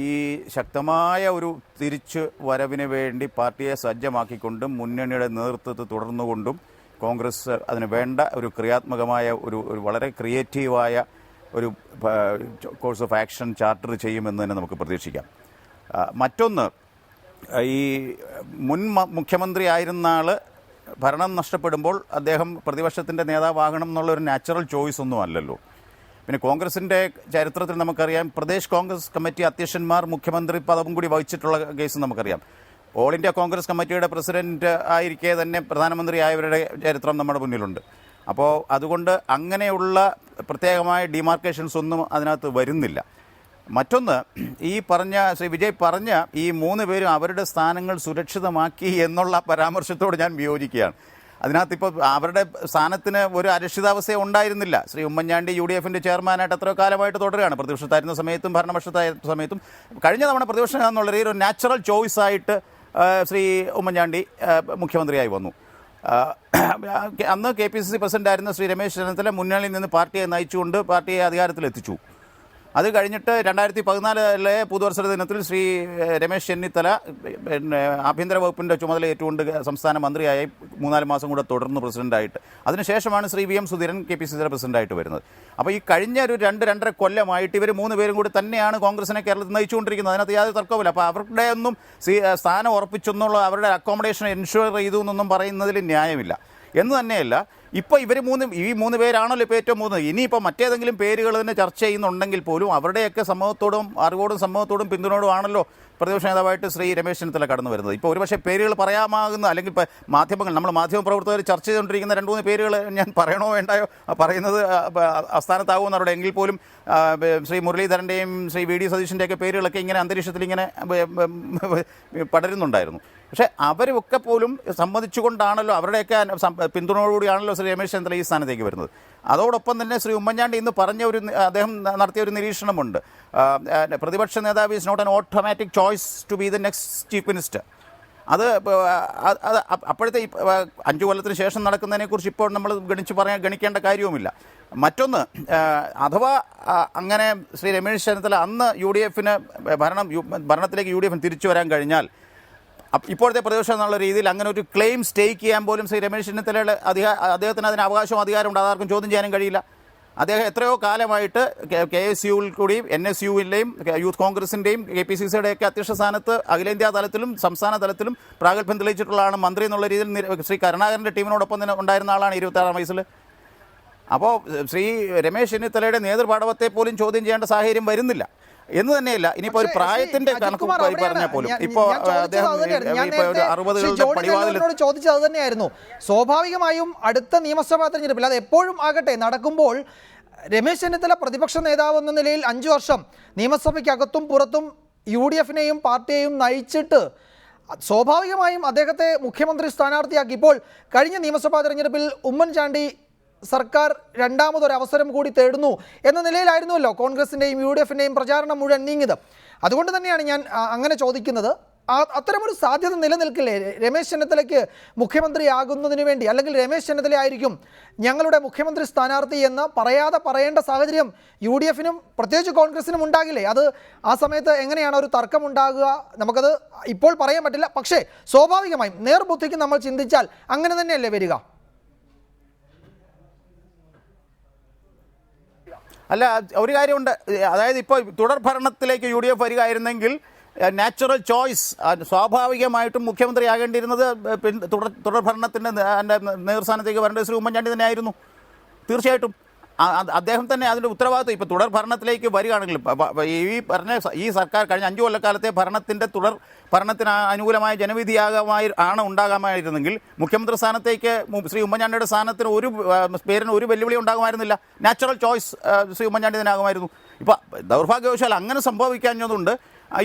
ഈ ശക്തമായ ഒരു തിരിച്ചു വരവിന് വേണ്ടി പാർട്ടിയെ സജ്ജമാക്കിക്കൊണ്ടും മുന്നണിയുടെ നേതൃത്വത്തിൽ തുടർന്നുകൊണ്ടും കോൺഗ്രസ് അതിന് വേണ്ട ഒരു ക്രിയാത്മകമായ ഒരു വളരെ ക്രിയേറ്റീവായ ഒരു കോഴ്സ് ഓഫ് ആക്ഷൻ ചാർട്ടർ ചെയ്യുമെന്ന് തന്നെ നമുക്ക് പ്രതീക്ഷിക്കാം. മറ്റൊന്ന്, ഈ മുൻ മുഖ്യമന്ത്രി ആയിരുന്ന ആൾ ഭരണം നഷ്ടപ്പെടുമ്പോൾ അദ്ദേഹം പ്രതിപക്ഷത്തിൻ്റെ നേതാവാകണം എന്നുള്ളൊരു നാച്ചുറൽ ചോയ്സ് ഒന്നും അല്ലല്ലോ. പിന്നെ കോൺഗ്രസിൻ്റെ ചരിത്രത്തിൽ നമുക്കറിയാം, പ്രദേശ് കോൺഗ്രസ് കമ്മിറ്റി അധ്യക്ഷന്മാർ മുഖ്യമന്ത്രി പദവും കൂടി വഹിച്ചിട്ടുള്ള കേസ് നമുക്കറിയാം. ഓൾ ഇന്ത്യ കോൺഗ്രസ് കമ്മിറ്റിയുടെ പ്രസിഡന്റ് ആയിരിക്കെ തന്നെ പ്രധാനമന്ത്രിയായവരുടെ ചരിത്രം നമ്മുടെ മുന്നിലുണ്ട്. അപ്പോൾ അതുകൊണ്ട് അങ്ങനെയുള്ള പ്രത്യേകമായ ഡിമാർക്കേഷൻസ് ഒന്നും അതിനകത്ത് വരുന്നില്ല. മറ്റൊന്ന്, ഈ പറഞ്ഞ ശ്രീ വിജയ് പറഞ്ഞ ഈ 3 പേരും അവരുടെ സ്ഥാനങ്ങൾ സുരക്ഷിതമാക്കി എന്നുള്ള പരാമർശത്തോട് ഞാൻ വിയോജിക്കുകയാണ്. അതിനകത്ത് ഇപ്പോൾ അവരുടെ സ്ഥാനത്തിന് ഒരു അരക്ഷിതാവസ്ഥ ഉണ്ടായിരുന്നില്ല. ശ്രീ ഉമ്മൻചാണ്ടി UDFന്റെ ചെയർമാനായിട്ട് എത്രയോ കാലമായിട്ട് തുടരുകയാണ്. പ്രതിപക്ഷത്തായിരുന്ന സമയത്തും ഭരണപക്ഷത്തായിരുന്ന സമയത്തും കഴിഞ്ഞ തവണ പ്രതിപക്ഷം എന്നുള്ള ഒരു നാച്ചുറൽ ചോയ്സ് ആയിട്ട് ശ്രീ ഉമ്മൻചാണ്ടി മുഖ്യമന്ത്രിയായി വന്നു. അന്ന് KPCC പ്രസിഡന്റായിരുന്ന ശ്രീ രമേശ് ചെന്നിത്തല മുന്നണിയിൽ നിന്ന് പാർട്ടിയെ നയിച്ചുകൊണ്ട് പാർട്ടിയെ അധികാരത്തിലെത്തിച്ചു. അത് കഴിഞ്ഞിട്ട് 2014 പുതുവത്സര ദിനത്തിൽ ശ്രീ രമേശ് ചെന്നിത്തല പിന്നെ ആഭ്യന്തര വകുപ്പിൻ്റെ ചുമതല ഏറ്റുകൊണ്ട് സംസ്ഥാന മന്ത്രിയായി 3-4 മാസം കൂടെ തുടർന്ന് പ്രസിഡന്റായിട്ട്. അതിനുശേഷമാണ് ശ്രീ VM സുധീരൻ KPCCയുടെ പ്രസിഡന്റായിട്ട് വരുന്നത്. അപ്പോൾ ഈ കഴിഞ്ഞ ഒരു 2-2.5 കൊല്ലമായിട്ട് ഇവർ 3 പേരും കൂടി തന്നെയാണ് കോൺഗ്രസിനെ കേരളത്തിൽ നയിച്ചുകൊണ്ടിരിക്കുന്നത്. അതിനകത്ത് യാതൊരു തർക്കവുമില്ല. അപ്പോൾ അവരുടെ ഒന്നും സ്ഥാനം ഉറപ്പിച്ചെന്നുള്ള അവരുടെ അക്കോമഡേഷൻ എൻഷുർ ചെയ്തു എന്നൊന്നും പറയുന്നതിൽ ന്യായമില്ല. എന്ന് തന്നെയല്ല, ഇപ്പോൾ ഈ 3 പേരാണല്ലോ ഇപ്പോൾ ഏറ്റവും മൂന്ന്. ഇനിയിപ്പോൾ മറ്റേതെങ്കിലും പേരുകൾ തന്നെ ചർച്ച ചെയ്യുന്നുണ്ടെങ്കിൽ പോലും അവരുടെയൊക്കെ സമൂഹത്തോടും അറിവോടും സമൂഹത്തോടും പിന്തുണയോടും ആണല്ലോ പ്രതിപക്ഷ നേതാവായിട്ട് ശ്രീ രമേശ് ചെന്നിത്തല കടന്നു വരുന്നത്. ഇപ്പോൾ ഒരുപക്ഷെ പേരുകൾ പറയാമാകുന്ന, അല്ലെങ്കിൽ ഇപ്പോൾ നമ്മൾ മാധ്യമപ്രവർത്തകർ ചർച്ച ചെയ്തുകൊണ്ടിരിക്കുന്ന 2-3 പേരുകൾ ഞാൻ പറയണോ വേണ്ടായോ പറയുന്നത് അസ്ഥാനത്താകുമെന്നവരുടെ എങ്കിൽ പോലും ശ്രീ മുരളീധരൻ്റെയും ശ്രീ VD സതീഷിൻ്റെയൊക്കെ പേരുകളൊക്കെ ഇങ്ങനെ അന്തരീക്ഷത്തിൽ ഇങ്ങനെ പടരുന്നുണ്ടായിരുന്നു. പക്ഷേ അവരൊക്കെ പോലും സമ്മതിച്ചുകൊണ്ടാണല്ലോ, അവരുടെയൊക്കെ പിന്തുണയോടുകൂടിയാണല്ലോ ശ്രീ രമേശ് ചെന്നിത്തല ഈ സ്ഥാനത്തേക്ക് വരുന്നത്. അതോടൊപ്പം തന്നെ ശ്രീ ഉമ്മൻചാണ്ടി ഇന്ന് പറഞ്ഞ അദ്ദേഹം നടത്തിയ ഒരു നിരീക്ഷണമുണ്ട്. പ്രതിപക്ഷ നേതാവ് is not an automatic choice to be the next chief minister. അത് അപ്പോഴത്തെ 5 കൊല്ലത്തിന് ശേഷം നടക്കുന്നതിനെക്കുറിച്ച് ഇപ്പോൾ നമ്മൾ ഗണിക്കേണ്ട കാര്യവുമില്ല. മറ്റൊന്ന്, അഥവാ അങ്ങനെ ശ്രീ രമേശ് ചെന്നിത്തല അന്ന് UDFന് ഭരണത്തിലേക്ക് UDFന് തിരിച്ചു വരാൻ കഴിഞ്ഞാൽ ഇപ്പോഴത്തെ പ്രതിപക്ഷം എന്നുള്ള രീതിയിൽ അങ്ങനെ ഒരു ക്ലെയിം സ്റ്റേക്ക് ചെയ്യാൻ പോലും ശ്രീ രമേശ് ചെന്നിത്തലയുടെ അദ്ദേഹത്തിന് അതിന് അവകാശവും അധികാരമുണ്ട്. അതാർക്കും ചോദ്യം ചെയ്യാനും കഴിയില്ല. അദ്ദേഹം എത്രയോ കാലമായിട്ട് KSUവിൽ കൂടിയും NSUവിലെയും യൂത്ത് കോൺഗ്രസിൻ്റെയും KPCCയുടെയൊക്കെ അധ്യക്ഷ സ്ഥാനത്ത് അഖിലേന്ത്യാ തലത്തിലും സംസ്ഥാന തലത്തിലും പ്രാഗൽഭ്യം തെളിയിച്ചിട്ടുള്ളതാണ്. മന്ത്രി എന്നുള്ള രീതിയിൽ ശ്രീ കരുണാകരൻ്റെ ടീമിനോടൊപ്പം തന്നെ ഉണ്ടായിരുന്ന ആളാണ് 26-ാം വയസ്സിൽ. അപ്പോൾ ശ്രീ രമേശ് ചെന്നിത്തലയുടെ നേതൃപാടവത്തെ പോലും ചോദ്യം ചെയ്യേണ്ട സാഹചര്യം വരുന്നില്ല. എന്ന് തന്നെയല്ല, ഇനിയിപ്പോൾ ഒരു പ്രായത്തിന്റെ കണക്ക് പറഞ്ഞാൽ പോലും ഇപ്പോൾ അദ്ദേഹം ഒരു 60കളുടെ പടിവാതിൽ ചോദിച്ചത് അത് തന്നെയായിരുന്നു. സ്വാഭാവികമായും അടുത്ത നിയമസഭാ തെരഞ്ഞെടുപ്പിൽ അത് എപ്പോഴും ആകട്ടെ നടക്കുമ്പോൾ രമേശ് ചെന്നിത്തല പ്രതിപക്ഷ നേതാവ് എന്ന നിലയിൽ 5 വർഷം നിയമസഭയ്ക്കകത്തും പുറത്തും UDFനെയും പാർട്ടിയെയും നയിച്ചിട്ട് സ്വാഭാവികമായും അദ്ദേഹത്തെ മുഖ്യമന്ത്രി സ്ഥാനാർത്ഥിയാക്കി. ഇപ്പോൾ കഴിഞ്ഞ നിയമസഭാ തെരഞ്ഞെടുപ്പിൽ ഉമ്മൻചാണ്ടി സർക്കാർ രണ്ടാമതൊരവസരം കൂടി തേടുന്നു എന്ന നിലയിലായിരുന്നുവല്ലോ കോൺഗ്രസിൻ്റെയും UDFൻ്റെയും പ്രചാരണം മുഴുവൻ നീങ്ങിയത്. അതുകൊണ്ട് തന്നെയാണ് ഞാൻ അങ്ങനെ ചോദിക്കുന്നത്. അത്തരമൊരു സാധ്യത നിലനിൽക്കില്ലേ രമേശ് ചെന്നിത്തലയ്ക്ക് മുഖ്യമന്ത്രിയാകുന്നതിന് വേണ്ടി? അല്ലെങ്കിൽ രമേശ് ചെന്നിത്തല ആയിരിക്കും ഞങ്ങളുടെ മുഖ്യമന്ത്രി സ്ഥാനാർത്ഥി എന്ന് പറയേണ്ട സാഹചര്യം UDFനും പ്രത്യേകിച്ച് കോൺഗ്രസിനും ഉണ്ടാകില്ലേ? അത് ആ സമയത്ത് എങ്ങനെയാണ് ഒരു തർക്കം ഉണ്ടാകുക? നമുക്കത് ഇപ്പോൾ പറയാൻ പറ്റില്ല. പക്ഷേ സ്വാഭാവികമായും നേർബുദ്ധിക്ക് നമ്മൾ ചിന്തിച്ചാൽ അങ്ങനെ തന്നെയല്ലേ വരിക? അല്ല, ഒരു കാര്യമുണ്ട്. അതായത് ഇപ്പോൾ തുടർ ഭരണത്തിലേക്ക് UDF വരികയായിരുന്നെങ്കിൽ നാച്ചുറൽ ചോയ്സ് സ്വാഭാവികമായിട്ടും മുഖ്യമന്ത്രിയാകേണ്ടിയിരുന്നത് തുടർ ഭരണത്തിൻ്റെ നേതൃസ്ഥാനത്തേക്ക് വരേണ്ടത് ശ്രീ ഉമ്മൻചാണ്ടി തന്നെയായിരുന്നു. തീർച്ചയായിട്ടും അദ്ദേഹം തന്നെ അതിൻ്റെ ഉത്തരവാദിത്വം. ഇപ്പോൾ തുടർ ഭരണത്തിലേക്ക് വരികയാണെങ്കിൽ ഈ സർക്കാർ കഴിഞ്ഞ 5 കൊല്ലക്കാലത്തെ തുടർ ഭരണത്തിന് അനുകൂലമായ ജനവിധിയാകമാണ് ഉണ്ടാകാമായിരുന്നെങ്കിൽ മുഖ്യമന്ത്രി സ്ഥാനത്തേക്ക് ശ്രീ ഉമ്മൻചാണ്ടിയുടെ സ്ഥാനത്തിന് പേരിന് ഒരു വെല്ലുവിളി ഉണ്ടാകുമായിരുന്നില്ല. നാച്ചുറൽ ചോയ്സ് ശ്രീ ഉമ്മൻചാണ്ടി തന്നെ ആകുമായിരുന്നു. ഇപ്പോൾ ദൗർഭാഗ്യവശാൽ അങ്ങനെ സംഭവിക്കാഞ്ഞതുകൊണ്ട്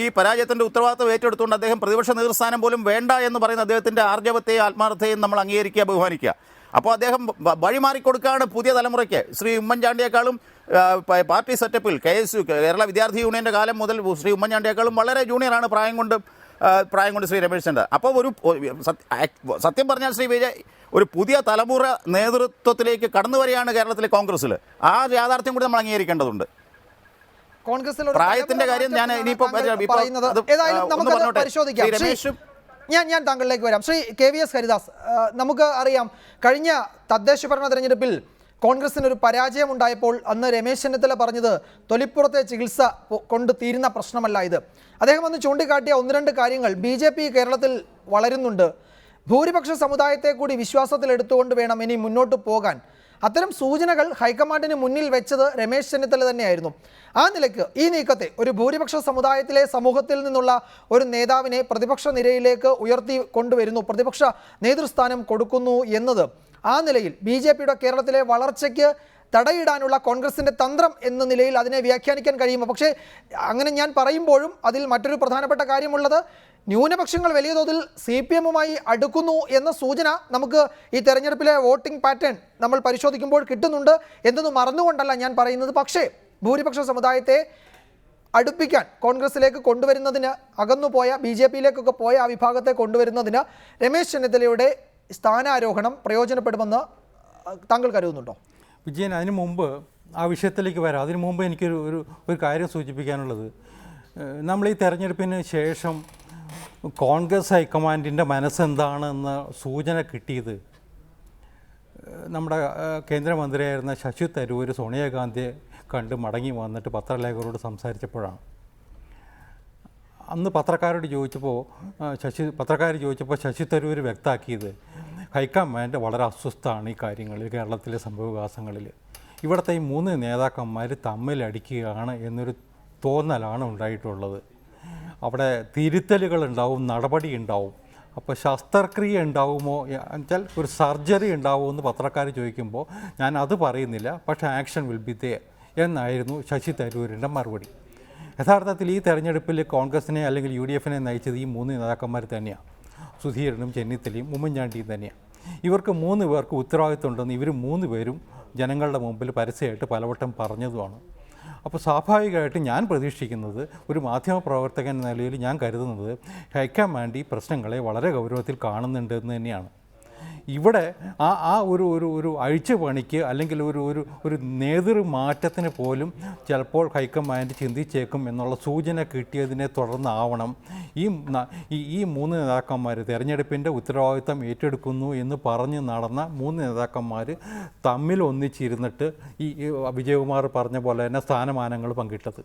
ഈ പരാജയത്തിൻ്റെ ഉത്തരവാദിത്വം ഏറ്റെടുത്തുകൊണ്ട് അദ്ദേഹം പ്രതിപക്ഷ നേതൃസ്ഥാനം പോലും വേണ്ട എന്ന് പറയുന്ന അദ്ദേഹത്തിൻ്റെ ആർജവത്തെയും ആത്മാർത്ഥതയും നമ്മൾ അംഗീകരിക്കുക, ബഹുമാനിക്കുക. അപ്പോൾ അദ്ദേഹം വഴിമാറിക്കൊടുക്കുകയാണ് പുതിയ തലമുറയ്ക്ക്. ശ്രീ ഉമ്മൻചാണ്ടിയേക്കാളും പാർട്ടി സെറ്റപ്പിൽ KSU കേരള വിദ്യാർത്ഥി യൂണിയൻ്റെ കാലം മുതൽ ശ്രീ ഉമ്മൻചാണ്ടിയേക്കാളും വളരെ ജൂനിയറാണ് പ്രായം കൊണ്ട് ശ്രീ രമേശ് ചെന്നിത്തല. അപ്പോൾ സത്യം പറഞ്ഞാൽ ശ്രീ വിജയ്, ഒരു പുതിയ തലമുറ നേതൃത്വത്തിലേക്ക് കടന്നു വരികയാണ് കേരളത്തിലെ കോൺഗ്രസ്സിൽ. ആ യാഥാർത്ഥ്യം കൂടി നമ്മൾ അംഗീകരിക്കേണ്ടതുണ്ട്. കോൺഗ്രസിൽ പ്രായത്തിന്റെ കാര്യം ഞാൻ ഇനിയിപ്പോൾ പരിശോധിക്കാം. ഞാൻ താങ്കളിലേക്ക് വരാം. ശ്രീ KVS ഹരിദാസ്, നമുക്ക് അറിയാം കഴിഞ്ഞ തദ്ദേശ ഭരണ തെരഞ്ഞെടുപ്പിൽ കോൺഗ്രസിന് ഒരു പരാജയം ഉണ്ടായപ്പോൾ അന്ന് രമേശ് ചെന്നിത്തല പറഞ്ഞത് തൊലിപ്പുറത്തെ ചികിത്സ കൊണ്ട് തീരുന്ന പ്രശ്നമല്ല ഇത്. അദ്ദേഹം അന്ന് ചൂണ്ടിക്കാട്ടിയ ഒന്ന് രണ്ട് കാര്യങ്ങൾ, BJP കേരളത്തിൽ വളരുന്നുണ്ട്, ഭൂരിപക്ഷ സമുദായത്തെ കൂടി വിശ്വാസത്തിലെടുത്തുകൊണ്ട് വേണം ഇനി മുന്നോട്ട് പോകാൻ. അത്തരം സൂചനകൾ ഹൈക്കമാൻഡിന് മുന്നിൽ വെച്ചത് രമേശ് ചെന്നിത്തല തന്നെയായിരുന്നു. ആ നിലയ്ക്ക് ഈ നീക്കത്തെ ഒരു ഭൂരിപക്ഷ സമുദായത്തിലെ സമൂഹത്തിൽ നിന്നുള്ള ഒരു നേതാവിനെ പ്രതിപക്ഷ നിരയിലേക്ക് ഉയർത്തി കൊണ്ടുവരുന്നു, പ്രതിപക്ഷ നേതൃസ്ഥാനം കൊടുക്കുന്നു എന്നത് ആ നിലയിൽ BJPയുടെ കേരളത്തിലെ വളർച്ചയ്ക്ക് തടയിടാനുള്ള കോൺഗ്രസിൻ്റെ തന്ത്രം എന്ന നിലയിൽ അതിനെ വ്യാഖ്യാനിക്കാൻ കഴിയുമോ? പക്ഷേ അങ്ങനെ ഞാൻ പറയുമ്പോഴും അതിൽ മറ്റൊരു പ്രധാനപ്പെട്ട കാര്യമുള്ളത്, ന്യൂനപക്ഷങ്ങൾ വലിയ തോതിൽ CPM-മായി അടുക്കുന്നു എന്ന സൂചന നമുക്ക് ഈ തെരഞ്ഞെടുപ്പിലെ വോട്ടിംഗ് പാറ്റേൺ നമ്മൾ പരിശോധിക്കുമ്പോൾ കിട്ടുന്നുണ്ട് എന്നൊന്നും മറന്നുകൊണ്ടല്ല ഞാൻ പറയുന്നത്. പക്ഷേ ഭൂരിപക്ഷ സമുദായത്തെ അടുപ്പിക്കാൻ കോൺഗ്രസിലേക്ക് കൊണ്ടുവരുന്നതിന്, അകന്നുപോയ BJPയിലേക്കൊക്കെ പോയ ആ വിഭാഗത്തെ കൊണ്ടുവരുന്നതിന് രമേശ് ചെന്നിത്തലയുടെ സ്ഥാനാരോഹണം പ്രയോജനപ്പെടുമെന്ന് താങ്കൾ കരുതുന്നുണ്ടോ? വിജയൻ, അതിനു മുമ്പ് ആ വിഷയത്തിലേക്ക് വരാം. അതിനു മുമ്പ് എനിക്കൊരു ഒരു കാര്യം സൂചിപ്പിക്കാനുള്ളത്, നമ്മൾ ഈ തെരഞ്ഞെടുപ്പിന് ശേഷം കോൺഗ്രസ് ഹൈക്കമാൻഡിൻ്റെ മനസ്സെന്താണെന്ന സൂചന കിട്ടിയത് നമ്മുടെ കേന്ദ്രമന്ത്രിയായിരുന്ന ശശി തരൂർ സോണിയാഗാന്ധിയെ കണ്ട് മടങ്ങി വന്നിട്ട് പത്രലേഖകരോട് സംസാരിച്ചപ്പോഴാണ്. അന്ന് പത്രക്കാർ ചോദിച്ചപ്പോൾ ശശി തരൂർ വ്യക്തമാക്കിയത് ഹൈക്കമാൻഡ് വളരെ അസ്വസ്ഥമാണ് ഈ കാര്യങ്ങളിൽ, കേരളത്തിലെ സംഭവവികാസങ്ങളിൽ. ഇവിടുത്തെ ഈ 3 നേതാക്കന്മാർ തമ്മിലടിക്കുകയാണ് എന്നൊരു തോന്നലാണ് ഉണ്ടായിട്ടുള്ളത്. അവിടെ തിരുത്തലുകൾ ഉണ്ടാവും, നടപടി ഉണ്ടാവും. അപ്പോൾ ശസ്ത്രക്രിയ ഉണ്ടാവുമോ എന്നുവെച്ചാൽ ഒരു സർജറി ഉണ്ടാവുമോ എന്ന് പത്രക്കാർ ചോദിക്കുമ്പോൾ ഞാൻ അത് പറയുന്നില്ല, പക്ഷേ ആക്ഷൻ വിൽ ബി ദെയർ എന്നായിരുന്നു ശശി തരൂരിൻ്റെ മറുപടി. യഥാർത്ഥത്തിൽ ഈ തെരഞ്ഞെടുപ്പിൽ കോൺഗ്രസിനെ അല്ലെങ്കിൽ UDF-നെ നയിച്ചത് ഈ 3 നേതാക്കന്മാർ തന്നെയാണ്. സുധീരനും ചെന്നിത്തലയും ഉമ്മൻചാണ്ടിയും തന്നെയാണ്. ഇവർക്ക് 3 പേർക്ക് ഉത്തരവാദിത്വം ഉണ്ടെന്ന് ഇവർ 3 പേരും ജനങ്ങളുടെ മുമ്പിൽ പരസ്യമായിട്ട് പലവട്ടം പറഞ്ഞതുമാണ്. അപ്പോൾ സ്വാഭാവികമായിട്ട് ഞാൻ പ്രതീക്ഷിക്കുന്നത്, ഒരു മാധ്യമപ്രവർത്തകൻ എന്ന നിലയിൽ ഞാൻ കരുതുന്നത്, ഹൈക്കമാൻഡ് ഈ പ്രശ്നങ്ങളെ വളരെ ഗൗരവത്തിൽ കാണുന്നുണ്ട് എന്ന് തന്നെയാണ്. ഇവിടെ ഒരു അഴിച്ചുപണിക്ക് അല്ലെങ്കിൽ ഒരു നേതൃമാറ്റത്തിന് പോലും ചിലപ്പോൾ ഹൈക്കമാൻഡ് ചിന്തിച്ചേക്കും എന്നുള്ള സൂചന കിട്ടിയതിനെ തുടർന്നാവണം ഈ 3 നേതാക്കന്മാർ തെരഞ്ഞെടുപ്പിൻ്റെ ഉത്തരവാദിത്തം ഏറ്റെടുക്കുന്നു എന്ന് പറഞ്ഞ് നടന്ന 3 നേതാക്കന്മാർ തമ്മിൽ ഒന്നിച്ചിരുന്നിട്ട് ഈ വിജയകുമാർ പറഞ്ഞ പോലെ തന്നെ സ്ഥാനമാനങ്ങൾ പങ്കിട്ടത്.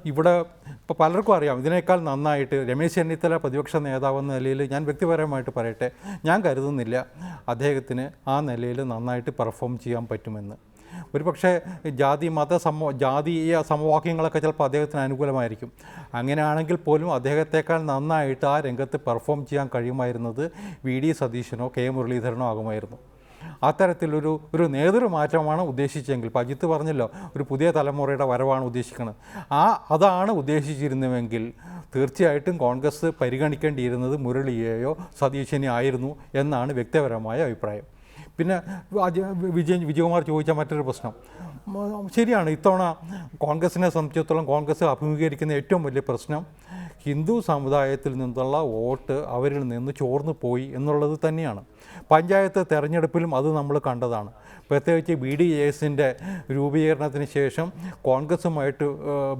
ഇവിടെ ഇപ്പോൾ പലർക്കും അറിയാം, ഇതിനേക്കാൾ നന്നായിട്ട് രമേശ് ചെന്നിത്തല പ്രതിപക്ഷ നേതാവെന്ന നിലയിൽ ഞാൻ വ്യക്തിപരമായിട്ട് പറയട്ടെ, ഞാൻ കരുതുന്നില്ല അദ്ദേഹത്തിന് ആ നിലയിൽ നന്നായിട്ട് പെർഫോം ചെയ്യാൻ പറ്റുമെന്ന്. ഒരു പക്ഷേ ജാതീയ സമവാക്യങ്ങളൊക്കെ ചിലപ്പോൾ അദ്ദേഹത്തിന് അനുകൂലമായിരിക്കും. അങ്ങനെയാണെങ്കിൽ പോലും അദ്ദേഹത്തെക്കാൾ നന്നായിട്ട് ആ രംഗത്ത് പെർഫോം ചെയ്യാൻ കഴിയുമായിരുന്നത് VD സതീശനോ K മുരളീധരനോ ആകുമായിരുന്നു. അത്തരത്തിലൊരു നേതൃമാറ്റമാണ് ഉദ്ദേശിച്ചെങ്കിൽ, ഇപ്പോൾ അജിത്ത് പറഞ്ഞല്ലോ ഒരു പുതിയ തലമുറയുടെ വരവാണ് ഉദ്ദേശിക്കുന്നത്, അതാണ് ഉദ്ദേശിച്ചിരുന്നുവെങ്കിൽ തീർച്ചയായിട്ടും കോൺഗ്രസ് പരിഗണിക്കേണ്ടിയിരുന്നത് മുരളിയെയോ സതീശനെയോ ആയിരുന്നു എന്നാണ് വ്യക്തിപരമായ അഭിപ്രായം. പിന്നെ വിജയകുമാർ ചോദിച്ച മറ്റൊരു പ്രശ്നം ശരിയാണ്. ഇത്തവണ കോൺഗ്രസിനെ സംബന്ധിച്ചിടത്തോളം കോൺഗ്രസ് അഭിമുഖീകരിക്കുന്ന ഏറ്റവും വലിയ പ്രശ്നം ഹിന്ദു സമുദായത്തിൽ നിന്നുള്ള വോട്ട് അവരിൽ നിന്ന് ചോർന്നു പോയി എന്നുള്ളത് തന്നെയാണ്. പഞ്ചായത്ത് തെരഞ്ഞെടുപ്പിലും അത് നമ്മൾ കണ്ടതാണ്. പ്രത്യേകിച്ച് BDJS-ൻ്റെ രൂപീകരണത്തിന് ശേഷം കോൺഗ്രസുമായിട്ട്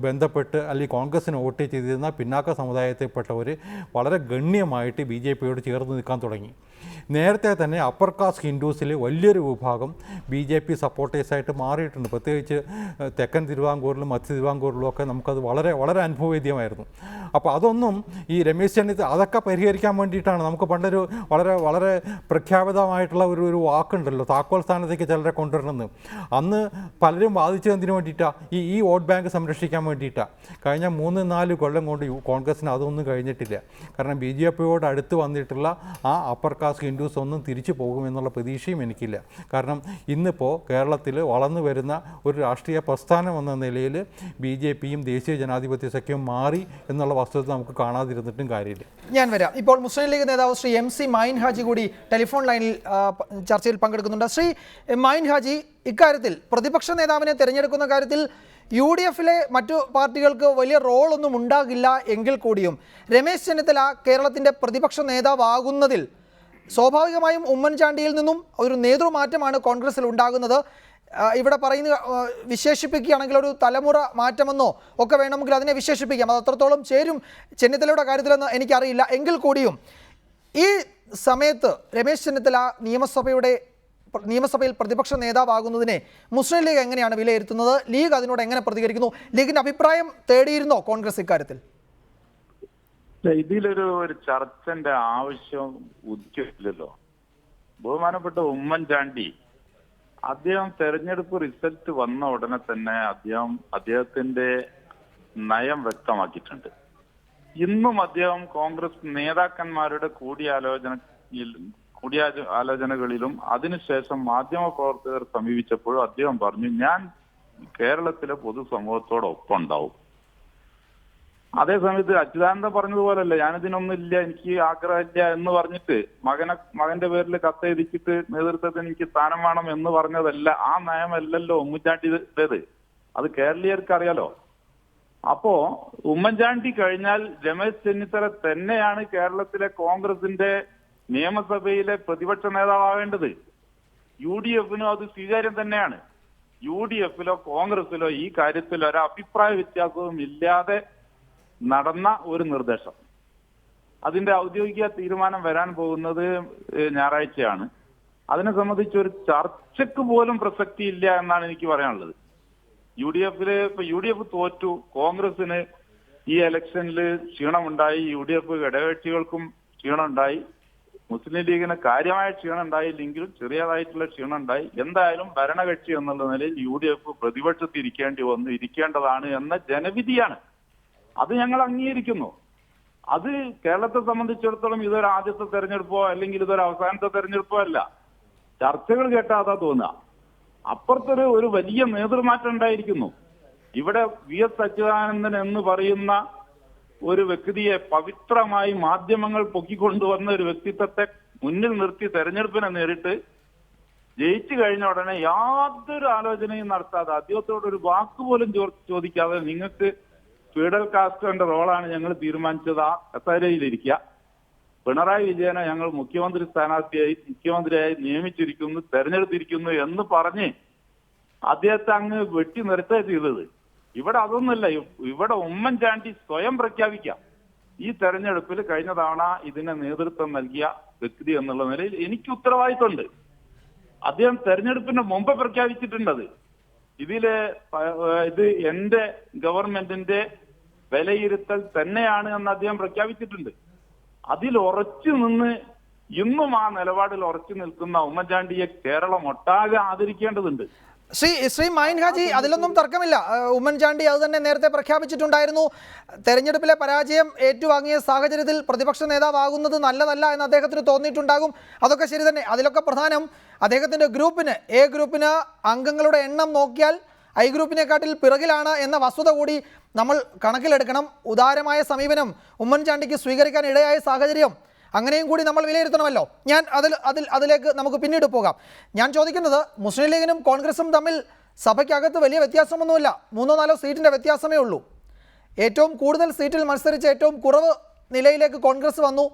ബന്ധപ്പെട്ട് അല്ലെങ്കിൽ കോൺഗ്രസിന് വോട്ട് ചെയ്തിരുന്ന പിന്നാക്ക സമുദായത്തിൽപ്പെട്ടവർ വളരെ ഗണ്യമായിട്ട് BJPയോട് ചേർന്ന് നിൽക്കാൻ തുടങ്ങി. നേരത്തെ തന്നെ അപ്പർ കാസ്റ്റ് ഹിന്ദുസിൽ വലിയൊരു വിഭാഗം BJP സപ്പോർട്ടേഴ്സായിട്ട് മാറിയിട്ടുണ്ട്. പ്രത്യേകിച്ച് തെക്കൻ തിരുവിതാംകൂറിലും മധ്യ തിരുവിതാംകൂറിലും ഒക്കെ നമുക്കത് വളരെ വളരെ അനുഭവവേദ്യമായിരുന്നു. അപ്പോൾ അതൊന്നും ഈ രമേശ് ചെന്നിത്തല അതൊക്കെ പരിഹരിക്കാൻ വേണ്ടിയിട്ടാണ്. നമുക്ക് പണ്ടൊരു വളരെ വളരെ പ്രഖ്യാപിതമായിട്ടുള്ള ഒരു വാക്കുണ്ടല്ലോ, താക്കോൽ സ്ഥാനത്തേക്ക് ചിലരെ കൊണ്ടുവരണമെന്ന്. അന്ന് പലരും വാദിച്ചതിന് വേണ്ടിയിട്ടാണ്, ഈ വോട്ട് ബാങ്ക് സംരക്ഷിക്കാൻ വേണ്ടിയിട്ടാണ്. കഴിഞ്ഞ 3-4 കൊല്ലം കൊണ്ട് കോൺഗ്രസിന് അതൊന്നും കഴിഞ്ഞിട്ടില്ല. കാരണം BJPയോട് അടുത്ത് വന്നിട്ടുള്ള ആ അപ്പർ കാസ്റ്റ് ഹിന്ദുസ് ഒന്നും തിരിച്ചു പോകുമെന്നുള്ള പ്രതീക്ഷയും എനിക്കില്ല. കാരണം ഇന്നിപ്പോൾ കേരളത്തിൽ വളർന്നു വരുന്ന ഒരു രാഷ്ട്രീയ പ്രസ്ഥാനം എന്ന നിലയിൽ BJPയും ദേശീയ ജനാധിപത്യ സഖ്യവും മാറി എന്നുള്ള വസ്തുത നമുക്ക് കാണാതിരുന്നിട്ടും കാര്യമില്ല. ഞാൻ വരാം. ഇപ്പോൾ മുസ്ലിം ലീഗ് നേതാവ് ശ്രീ MC മൈൻ ഹാജി കൂടി ടെലിഫോൺ ലൈനിൽ ചർച്ചയിൽ പങ്കെടുക്കുന്നുണ്ട്. ശ്രീ മൈൻ ഹാജി, ഇക്കാര്യത്തിൽ പ്രതിപക്ഷ നേതാവിനെ തിരഞ്ഞെടുക്കുന്ന കാര്യത്തിൽ UDF-ലെ മറ്റു പാർട്ടികൾക്ക് വലിയ റോളൊന്നും ഉണ്ടാകില്ല എങ്കിൽ കൂടിയും രമേശ് ചെന്നിത്തല കേരളത്തിൻ്റെ പ്രതിപക്ഷ നേതാവാകുന്നതിൽ സ്വാഭാവികമായും ഉമ്മൻചാണ്ടിയിൽ നിന്നും ഒരു നേതൃമാറ്റമാണ് കോൺഗ്രസിൽ ഉണ്ടാകുന്നത്. ഇവിടെ വിശേഷിപ്പിക്കുകയാണെങ്കിൽ ഒരു തലമുറ മാറ്റമെന്നോ ഒക്കെ വേണമെങ്കിൽ അതിനെ വിശേഷിപ്പിക്കാം. അത് അത്രത്തോളം ചേരും ചെന്നിത്തലയുടെ കാര്യത്തിലെന്ന് എനിക്കറിയില്ല. എങ്കിൽ കൂടിയും ഈ സമയത്ത് രമേശ് ചെന്നിത്തല നിയമസഭയിൽ പ്രതിപക്ഷ നേതാവാകുന്നതിനെ മുസ്ലിം ലീഗ് എങ്ങനെയാണ് വിലയിരുത്തുന്നത്? ലീഗ് അതിനോട് എങ്ങനെ പ്രതികരിക്കുന്നു? ലീഗിന്റെ അഭിപ്രായം തേടിയിരുന്നോ കോൺഗ്രസ് ഇക്കാര്യത്തിൽ? ഇതിലൊരു ചർച്ചന്റെ ആവശ്യം ഉദിക്കില്ലല്ലോ. ബഹുമാനപ്പെട്ട ഉമ്മൻചാണ്ടി അദ്ദേഹം തെരഞ്ഞെടുപ്പ് റിസൾട്ട് വന്ന ഉടനെ തന്നെ അദ്ദേഹത്തിന്റെ നയം വ്യക്തമാക്കിയിട്ടുണ്ട്. ഇന്നും അദ്ദേഹം കോൺഗ്രസ് നേതാക്കന്മാരുടെ കൂടിയാലോചനകളിലും അതിനുശേഷം മാധ്യമപ്രവർത്തകർ സമീപിച്ചപ്പോഴും അദ്ദേഹം പറഞ്ഞു, ഞാൻ കേരളത്തിലെ പൊതുസമൂഹത്തോടൊപ്പം ഉണ്ടാവും. അതേസമയത്ത് അച്യുതാനന്ദൻ പറഞ്ഞതുപോലല്ല, ഞാനിതിനൊന്നും ഇല്ല, എനിക്ക് ആഗ്രഹമില്ല എന്ന് പറഞ്ഞിട്ട് മകന്റെ പേരിൽ കത്തെഴുതിച്ചിട്ട് നേതൃത്വത്തിന് എനിക്ക് സ്ഥാനം വേണം എന്ന് പറഞ്ഞതല്ല. ആ നയമല്ലല്ലോ ഉമ്മൻചാണ്ടിയുടേത്. അത് കേരളീയർക്ക് അറിയാലോ. അപ്പോ ഉമ്മൻചാണ്ടി കഴിഞ്ഞാൽ രമേശ് ചെന്നിത്തല തന്നെയാണ് കേരളത്തിലെ കോൺഗ്രസിന്റെ നിയമസഭയിലെ പ്രതിപക്ഷ നേതാവേണ്ടത്. UDF-നും അത് സ്വീകാര്യം തന്നെയാണ്. UDF-ലോ കോൺഗ്രസിലോ ഈ കാര്യത്തിൽ ഒരു അഭിപ്രായ വ്യത്യാസവും ഇല്ലാതെ നടന്ന ഒരു നിർദ്ദേശം. അതിന്റെ ഔദ്യോഗിക തീരുമാനം വരാൻ പോകുന്നത് ഞായറാഴ്ചയാണ്. അതിനെ സംബന്ധിച്ച് ഒരു ചർച്ചയ്ക്ക് പോലും പ്രസക്തി ഇല്ല എന്നാണ് എനിക്ക് പറയാനുള്ളത്. UDF തോറ്റു, കോൺഗ്രസിന് ഈ ഇലക്ഷനിൽ ക്ഷീണമുണ്ടായി, UDF ഘടകകക്ഷികൾക്കും ക്ഷീണമുണ്ടായി, മുസ്ലിം ലീഗിന് കാര്യമായ ക്ഷീണം ഉണ്ടായില്ലെങ്കിലും ചെറിയതായിട്ടുള്ള ക്ഷീണം ഉണ്ടായി. എന്തായാലും ഭരണകക്ഷി എന്നുള്ള നിലയിൽ UDF പ്രതിപക്ഷത്ത് ഇരിക്കേണ്ടതാണ് എന്ന ജനവിധിയാണ്. അത് ഞങ്ങൾ അംഗീകരിക്കുന്നു. അത് കേരളത്തെ സംബന്ധിച്ചിടത്തോളം ഇതൊരു ആദ്യത്തെ തെരഞ്ഞെടുപ്പോ അല്ലെങ്കിൽ ഇതൊരു അവസാനത്തെ തെരഞ്ഞെടുപ്പോ അല്ല. ചർച്ചകൾ കേട്ടാ അതാ തോന്നുക. അപ്പുറത്തൊരു വലിയ നേതൃമാറ്റം ഉണ്ടായിരിക്കുന്നു. ഇവിടെ VS അച്യുതാനന്ദൻ എന്ന് പറയുന്ന ഒരു വ്യക്തിയെ പവിത്രമായി മാധ്യമങ്ങൾ പൊക്കിക്കൊണ്ടുവന്ന ഒരു വ്യക്തിത്വത്തെ മുന്നിൽ നിർത്തി തെരഞ്ഞെടുപ്പിനെ നേരിട്ട് ജയിച്ചു കഴിഞ്ഞ ഉടനെ യാതൊരു ആലോചനയും നടത്താതെ അദ്ദേഹത്തോട് ഒരു വാക്കുപോലും ചോദിക്കാതെ നിങ്ങൾക്ക് ഫീഡൽ കാസ്ട്രോന്റെ റോളാണ് ഞങ്ങൾ തീരുമാനിച്ചത്, ആ കസേരയിലിരിക്കുക, പിണറായി വിജയനെ ഞങ്ങൾ മുഖ്യമന്ത്രിയായി നിയമിച്ചിരിക്കുന്നു, തെരഞ്ഞെടുത്തിരിക്കുന്നു എന്ന് പറഞ്ഞ് അദ്ദേഹത്തെ അങ്ങ് വെട്ടി നിർത്തുക ചെയ്തത്. ഇവിടെ അതൊന്നുമല്ല. ഇവിടെ ഉമ്മൻചാണ്ടി സ്വയം പ്രഖ്യാപിക്കാം, ഈ തെരഞ്ഞെടുപ്പിൽ കഴിഞ്ഞ തവണ ഇതിന് നേതൃത്വം നൽകിയ വ്യക്തി എന്നുള്ള നിലയിൽ എനിക്ക് ഉത്തരവാദിത്വമുണ്ട്. അദ്ദേഹം തെരഞ്ഞെടുപ്പിന് മുമ്പ് പ്രഖ്യാപിച്ചിട്ടുണ്ടത്. ഇത് എന്റെ ഗവൺമെന്റിന്റെ വിലയിരുത്തൽ തന്നെയാണ് എന്ന് അദ്ദേഹം പ്രഖ്യാപിച്ചിട്ടുണ്ട്. അതിൽ ഉറച്ചു നിന്ന് ഇന്നും ആ നിലപാടിൽ ഉറച്ചു നിൽക്കുന്ന ഉമ്മൻചാണ്ടിയെ കേരളം ഒട്ടാകെ ആദരിക്കേണ്ടതുണ്ട്. ശ്രീ മൈൻ ഹാജി, അതിലൊന്നും തർക്കമില്ല. ഉമ്മൻചാണ്ടി അത് തന്നെ നേരത്തെ പ്രഖ്യാപിച്ചിട്ടുണ്ടായിരുന്നു. തെരഞ്ഞെടുപ്പിലെ പരാജയം ഏറ്റുവാങ്ങിയ സാഹചര്യത്തിൽ പ്രതിപക്ഷ നേതാവാകുന്നത് നല്ലതല്ല എന്ന് അദ്ദേഹത്തിന് തോന്നിയിട്ടുണ്ടാകും. അതൊക്കെ ശരി തന്നെ. അതിലൊക്കെ പ്രധാനം അദ്ദേഹത്തിൻ്റെ എ ഗ്രൂപ്പിന് അംഗങ്ങളുടെ എണ്ണം നോക്കിയാൽ ഐ ഗ്രൂപ്പിനെക്കാട്ടിൽ പിറകിലാണ് എന്ന വസ്തുത കൂടി നമ്മൾ കണക്കിലെടുക്കണം. ഉദാരമായ സമീപനം ഉമ്മൻചാണ്ടിക്ക് സ്വീകരിക്കാൻ ഇടയായ സാഹചര്യം അങ്ങനെയും കൂടി നമ്മൾ വിലയിരുത്തണമല്ലോ. അതിലേക്ക് നമുക്ക് പിന്നീട് പോകാം. ഞാൻ ചോദിക്കുന്നത്, മുസ്ലിം ലീഗിനും കോൺഗ്രസും തമ്മിൽ സഭയ്ക്കകത്ത് വലിയ വ്യത്യാസമൊന്നുമില്ല. 3-4 സീറ്റിൻ്റെ വ്യത്യാസമേ ഉള്ളൂ. ഏറ്റവും കൂടുതൽ സീറ്റിൽ മത്സരിച്ച് ഏറ്റവും കുറവ് നിലയിലേക്ക് കോൺഗ്രസ് വന്നു.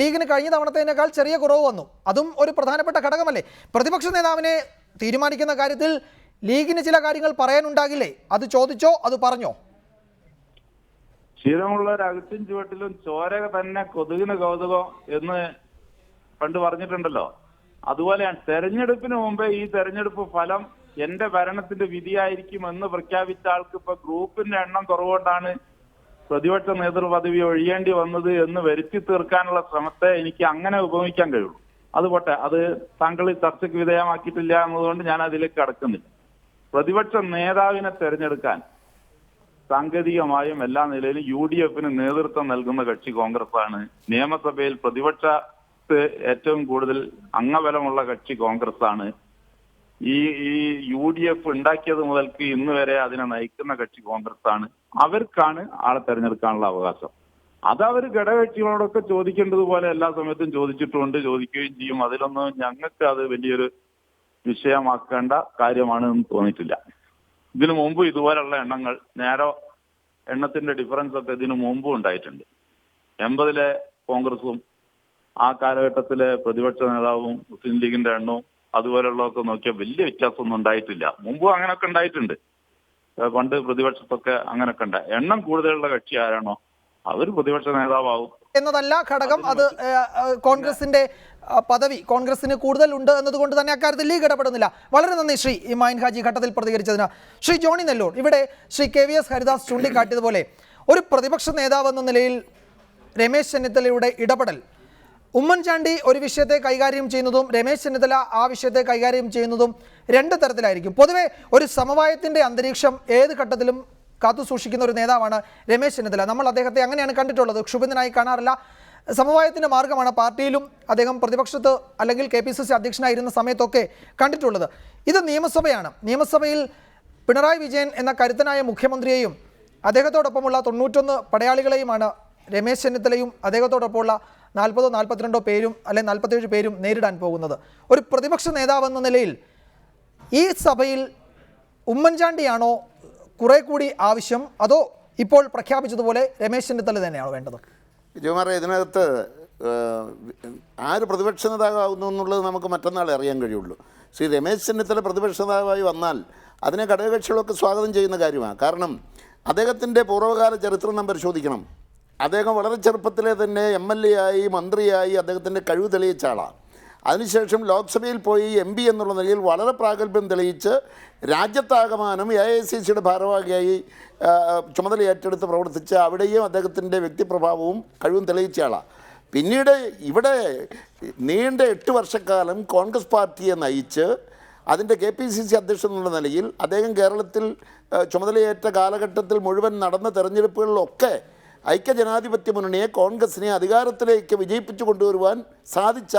ലീഗിന് കഴിഞ്ഞ തവണത്തേനേക്കാൾ ചെറിയ കുറവ് വന്നു. അതും ഒരു പ്രധാനപ്പെട്ട ഘടകമല്ലേ? പ്രതിപക്ഷ നേതാവിനെ തീരുമാനിക്കുന്ന കാര്യത്തിൽ ലീഗിന് ചില കാര്യങ്ങൾ പറയാനുണ്ടാകില്ലേ? അത് ചോദിച്ചോ, അത് പറഞ്ഞോ? ക്ഷീരമുള്ള രഹസ്യം ചുവട്ടിലും ചോര തന്നെ കൊതുകിന് കൗതുകം എന്ന് പണ്ട് പറഞ്ഞിട്ടുണ്ടല്ലോ. അതുപോലെയാണ് തെരഞ്ഞെടുപ്പിന് മുമ്പേ ഈ തെരഞ്ഞെടുപ്പ് ഫലം എന്റെ ഭരണത്തിന്റെ വിധിയായിരിക്കും എന്ന് പ്രഖ്യാപിച്ച ആൾക്ക് ഇപ്പൊ ഗ്രൂപ്പിന്റെ എണ്ണം കുറവുകൊണ്ടാണ് പ്രതിപക്ഷ നേതൃപദവി ഒഴിയേണ്ടി വന്നത് എന്ന് വരുത്തി തീർക്കാനുള്ള ശ്രമത്തെ എനിക്ക് അങ്ങനെ ഉപമിക്കാൻ കഴിയുള്ളൂ. അതുപോട്ടെ, അത് താങ്കൾ ചർച്ചയ്ക്ക് വിധേയമാക്കിയിട്ടില്ല എന്നതുകൊണ്ട് ഞാൻ അതിലേക്ക് കടക്കുന്നില്ല. പ്രതിപക്ഷ നേതാവിനെ തെരഞ്ഞെടുക്കാൻ സാങ്കേതികമായും എല്ലാ നിലയിലും UDF-ന് നേതൃത്വം നൽകുന്ന കക്ഷി കോൺഗ്രസ്സാണ്. നിയമസഭയിൽ പ്രതിപക്ഷത്ത് ഏറ്റവും കൂടുതൽ അംഗബലമുള്ള കക്ഷി കോൺഗ്രസ്സാണ്. ഈ UDF ഉണ്ടാക്കിയത് മുതൽക്ക് ഇന്ന് വരെ അതിനെ നയിക്കുന്ന കക്ഷി കോൺഗ്രസ്സാണ്. അവർക്കാണ് ആളെ തെരഞ്ഞെടുക്കാനുള്ള അവകാശം. അത് അവർ ഘടകകക്ഷികളോടൊക്കെ ചോദിക്കേണ്ടതുപോലെ എല്ലാ സമയത്തും ചോദിച്ചിട്ടുണ്ട്, ചോദിക്കുകയും ചെയ്യും. അതിലൊന്നും ഞങ്ങൾക്ക് അത് വലിയൊരു വിഷയമാക്കേണ്ട കാര്യമാണ് എന്ന് തോന്നിയിട്ടില്ല. ഇതിനു മുമ്പ് ഇതുപോലുള്ള എണ്ണത്തിന്റെ ഡിഫറൻസ് ഒക്കെ ഇതിനു മുമ്പും ഉണ്ടായിട്ടുണ്ട്. 80-ലെ കോൺഗ്രസും ആ കാലഘട്ടത്തിലെ പ്രതിപക്ഷ നേതാവും മുസ്ലിം ലീഗിന്റെ എണ്ണവും അതുപോലുള്ളതൊക്കെ നോക്കിയാൽ വലിയ വ്യത്യാസമൊന്നും ഉണ്ടായിട്ടില്ല. മുമ്പും അങ്ങനെയൊക്കെ ഉണ്ടായിട്ടുണ്ട്. പണ്ട് പ്രതിപക്ഷത്തൊക്കെ അങ്ങനെയൊക്കെ ഉണ്ടായി. എണ്ണം കൂടുതലുള്ള കക്ഷി ആരാണോ അവർ പ്രതിപക്ഷ നേതാവും. എന്നതല്ല ഘടകം, അത് കോൺഗ്രസിന്റെ പദവി കോൺഗ്രസിന് കൂടുതലുണ്ട് എന്നതുകൊണ്ട് തന്നെ അക്കാര്യത്തിൽ ലീഗ് ഇടപെടുന്നില്ല. വളരെ നന്ദി ശ്രീ ഇമാൻ ഹാജി ഘട്ടത്തിൽ പ്രതികരിച്ചതിന്. ശ്രീ ജോണി നെല്ലൂർ, ഇവിടെ ശ്രീ KVS ഹരിദാസ് ചൂണ്ടിക്കാട്ടിയതുപോലെ ഒരു പ്രതിപക്ഷ നേതാവ് എന്ന നിലയിൽ രമേശ് ചെന്നിത്തലയുടെ ഇടപെടൽ, ഉമ്മൻചാണ്ടി ഒരു വിഷയത്തെ കൈകാര്യം ചെയ്യുന്നതും രമേശ് ചെന്നിത്തല ആ വിഷയത്തെ കൈകാര്യം ചെയ്യുന്നതും രണ്ട് തരത്തിലായിരിക്കും. പൊതുവെ ഒരു സമവായത്തിൻ്റെ അന്തരീക്ഷം ഏത് ഘട്ടത്തിലും കാത്തു സൂക്ഷിക്കുന്ന ഒരു നേതാവാണ് രമേശ് ചെന്നിത്തല. നമ്മൾ അദ്ദേഹത്തെ അങ്ങനെയാണ് കണ്ടിട്ടുള്ളത്, ക്ഷുഭിതനായി കാണാറില്ല. സമവായത്തിൻ്റെ മാർഗ്ഗമാണ് പാർട്ടിയിലും അദ്ദേഹം പ്രതിപക്ഷത്ത് അല്ലെങ്കിൽ KPCC അധ്യക്ഷനായിരുന്ന സമയത്തൊക്കെ കണ്ടിട്ടുള്ളത്. ഇത് നിയമസഭയാണ്. നിയമസഭയിൽ പിണറായി വിജയൻ എന്ന കരുത്തനായ മുഖ്യമന്ത്രിയെയും അദ്ദേഹത്തോടൊപ്പമുള്ള 91 പടയാളികളെയുമാണ് രമേശ് ചെന്നിത്തലയും അദ്ദേഹത്തോടൊപ്പമുള്ള 40-42 പേരും അല്ലെങ്കിൽ 47 പേരും നേരിടാൻ പോകുന്നത്. ഒരു പ്രതിപക്ഷ നേതാവെന്ന നിലയിൽ ഈ സഭയിൽ ഉമ്മൻചാണ്ടിയാണോ കുറെ കൂടി ആവശ്യം, അതോ ഇപ്പോൾ പ്രഖ്യാപിച്ചതുപോലെ രമേശ് ചെന്നിത്തല തന്നെയാണോ വേണ്ടത്? വിജയകുമാറെ, ഇതിനകത്ത് ആര് പ്രതിപക്ഷ നേതാവാകുന്നു എന്നുള്ളത് നമുക്ക് മറ്റന്നാൾ അറിയാൻ കഴിയുള്ളൂ. ശ്രീ രമേശ് ചെന്നിത്തല പ്രതിപക്ഷ നേതാവായി വന്നാൽ അതിനെ ഘടകകക്ഷികളൊക്കെ സ്വാഗതം ചെയ്യുന്ന കാര്യമാണ്. കാരണം അദ്ദേഹത്തിൻ്റെ പൂർവ്വകാല ചരിത്രം നാം പരിശോധിക്കണം. അദ്ദേഹം വളരെ ചെറുപ്പത്തിലെ തന്നെ MLA ആയി, മന്ത്രിയായി അദ്ദേഹത്തിൻ്റെ കഴിവ് തെളിയിച്ച ആളാണ്. അതിനുശേഷം ലോക്സഭയിൽ പോയി MP എന്നുള്ള നിലയിൽ വളരെ പ്രാഗൽഭ്യം തെളിയിച്ച് രാജ്യത്താകമാനം AICCയുടെ ഭാരവാഹിയായി ചുമതല ഏറ്റെടുത്ത് പ്രവർത്തിച്ച് അവിടെയും അദ്ദേഹത്തിൻ്റെ വ്യക്തിപ്രഭാവവും കഴിവും തെളിയിച്ച ആളാണ്. പിന്നീട് ഇവിടെ നീണ്ട 8 വർഷക്കാലം കോൺഗ്രസ് പാർട്ടിയെ നയിച്ച് അതിൻ്റെ KPCC അധ്യക്ഷൻ എന്നുള്ള നിലയിൽ അദ്ദേഹം കേരളത്തിൽ ചുമതലയേറ്റ കാലഘട്ടത്തിൽ മുഴുവൻ നടന്ന തെരഞ്ഞെടുപ്പുകളിലൊക്കെ ഐക്യജനാധിപത്യ മുന്നണിയെ, കോൺഗ്രസിനെ അധികാരത്തിലേക്ക് വിജയിപ്പിച്ചു കൊണ്ടുവരുവാൻ സാധിച്ച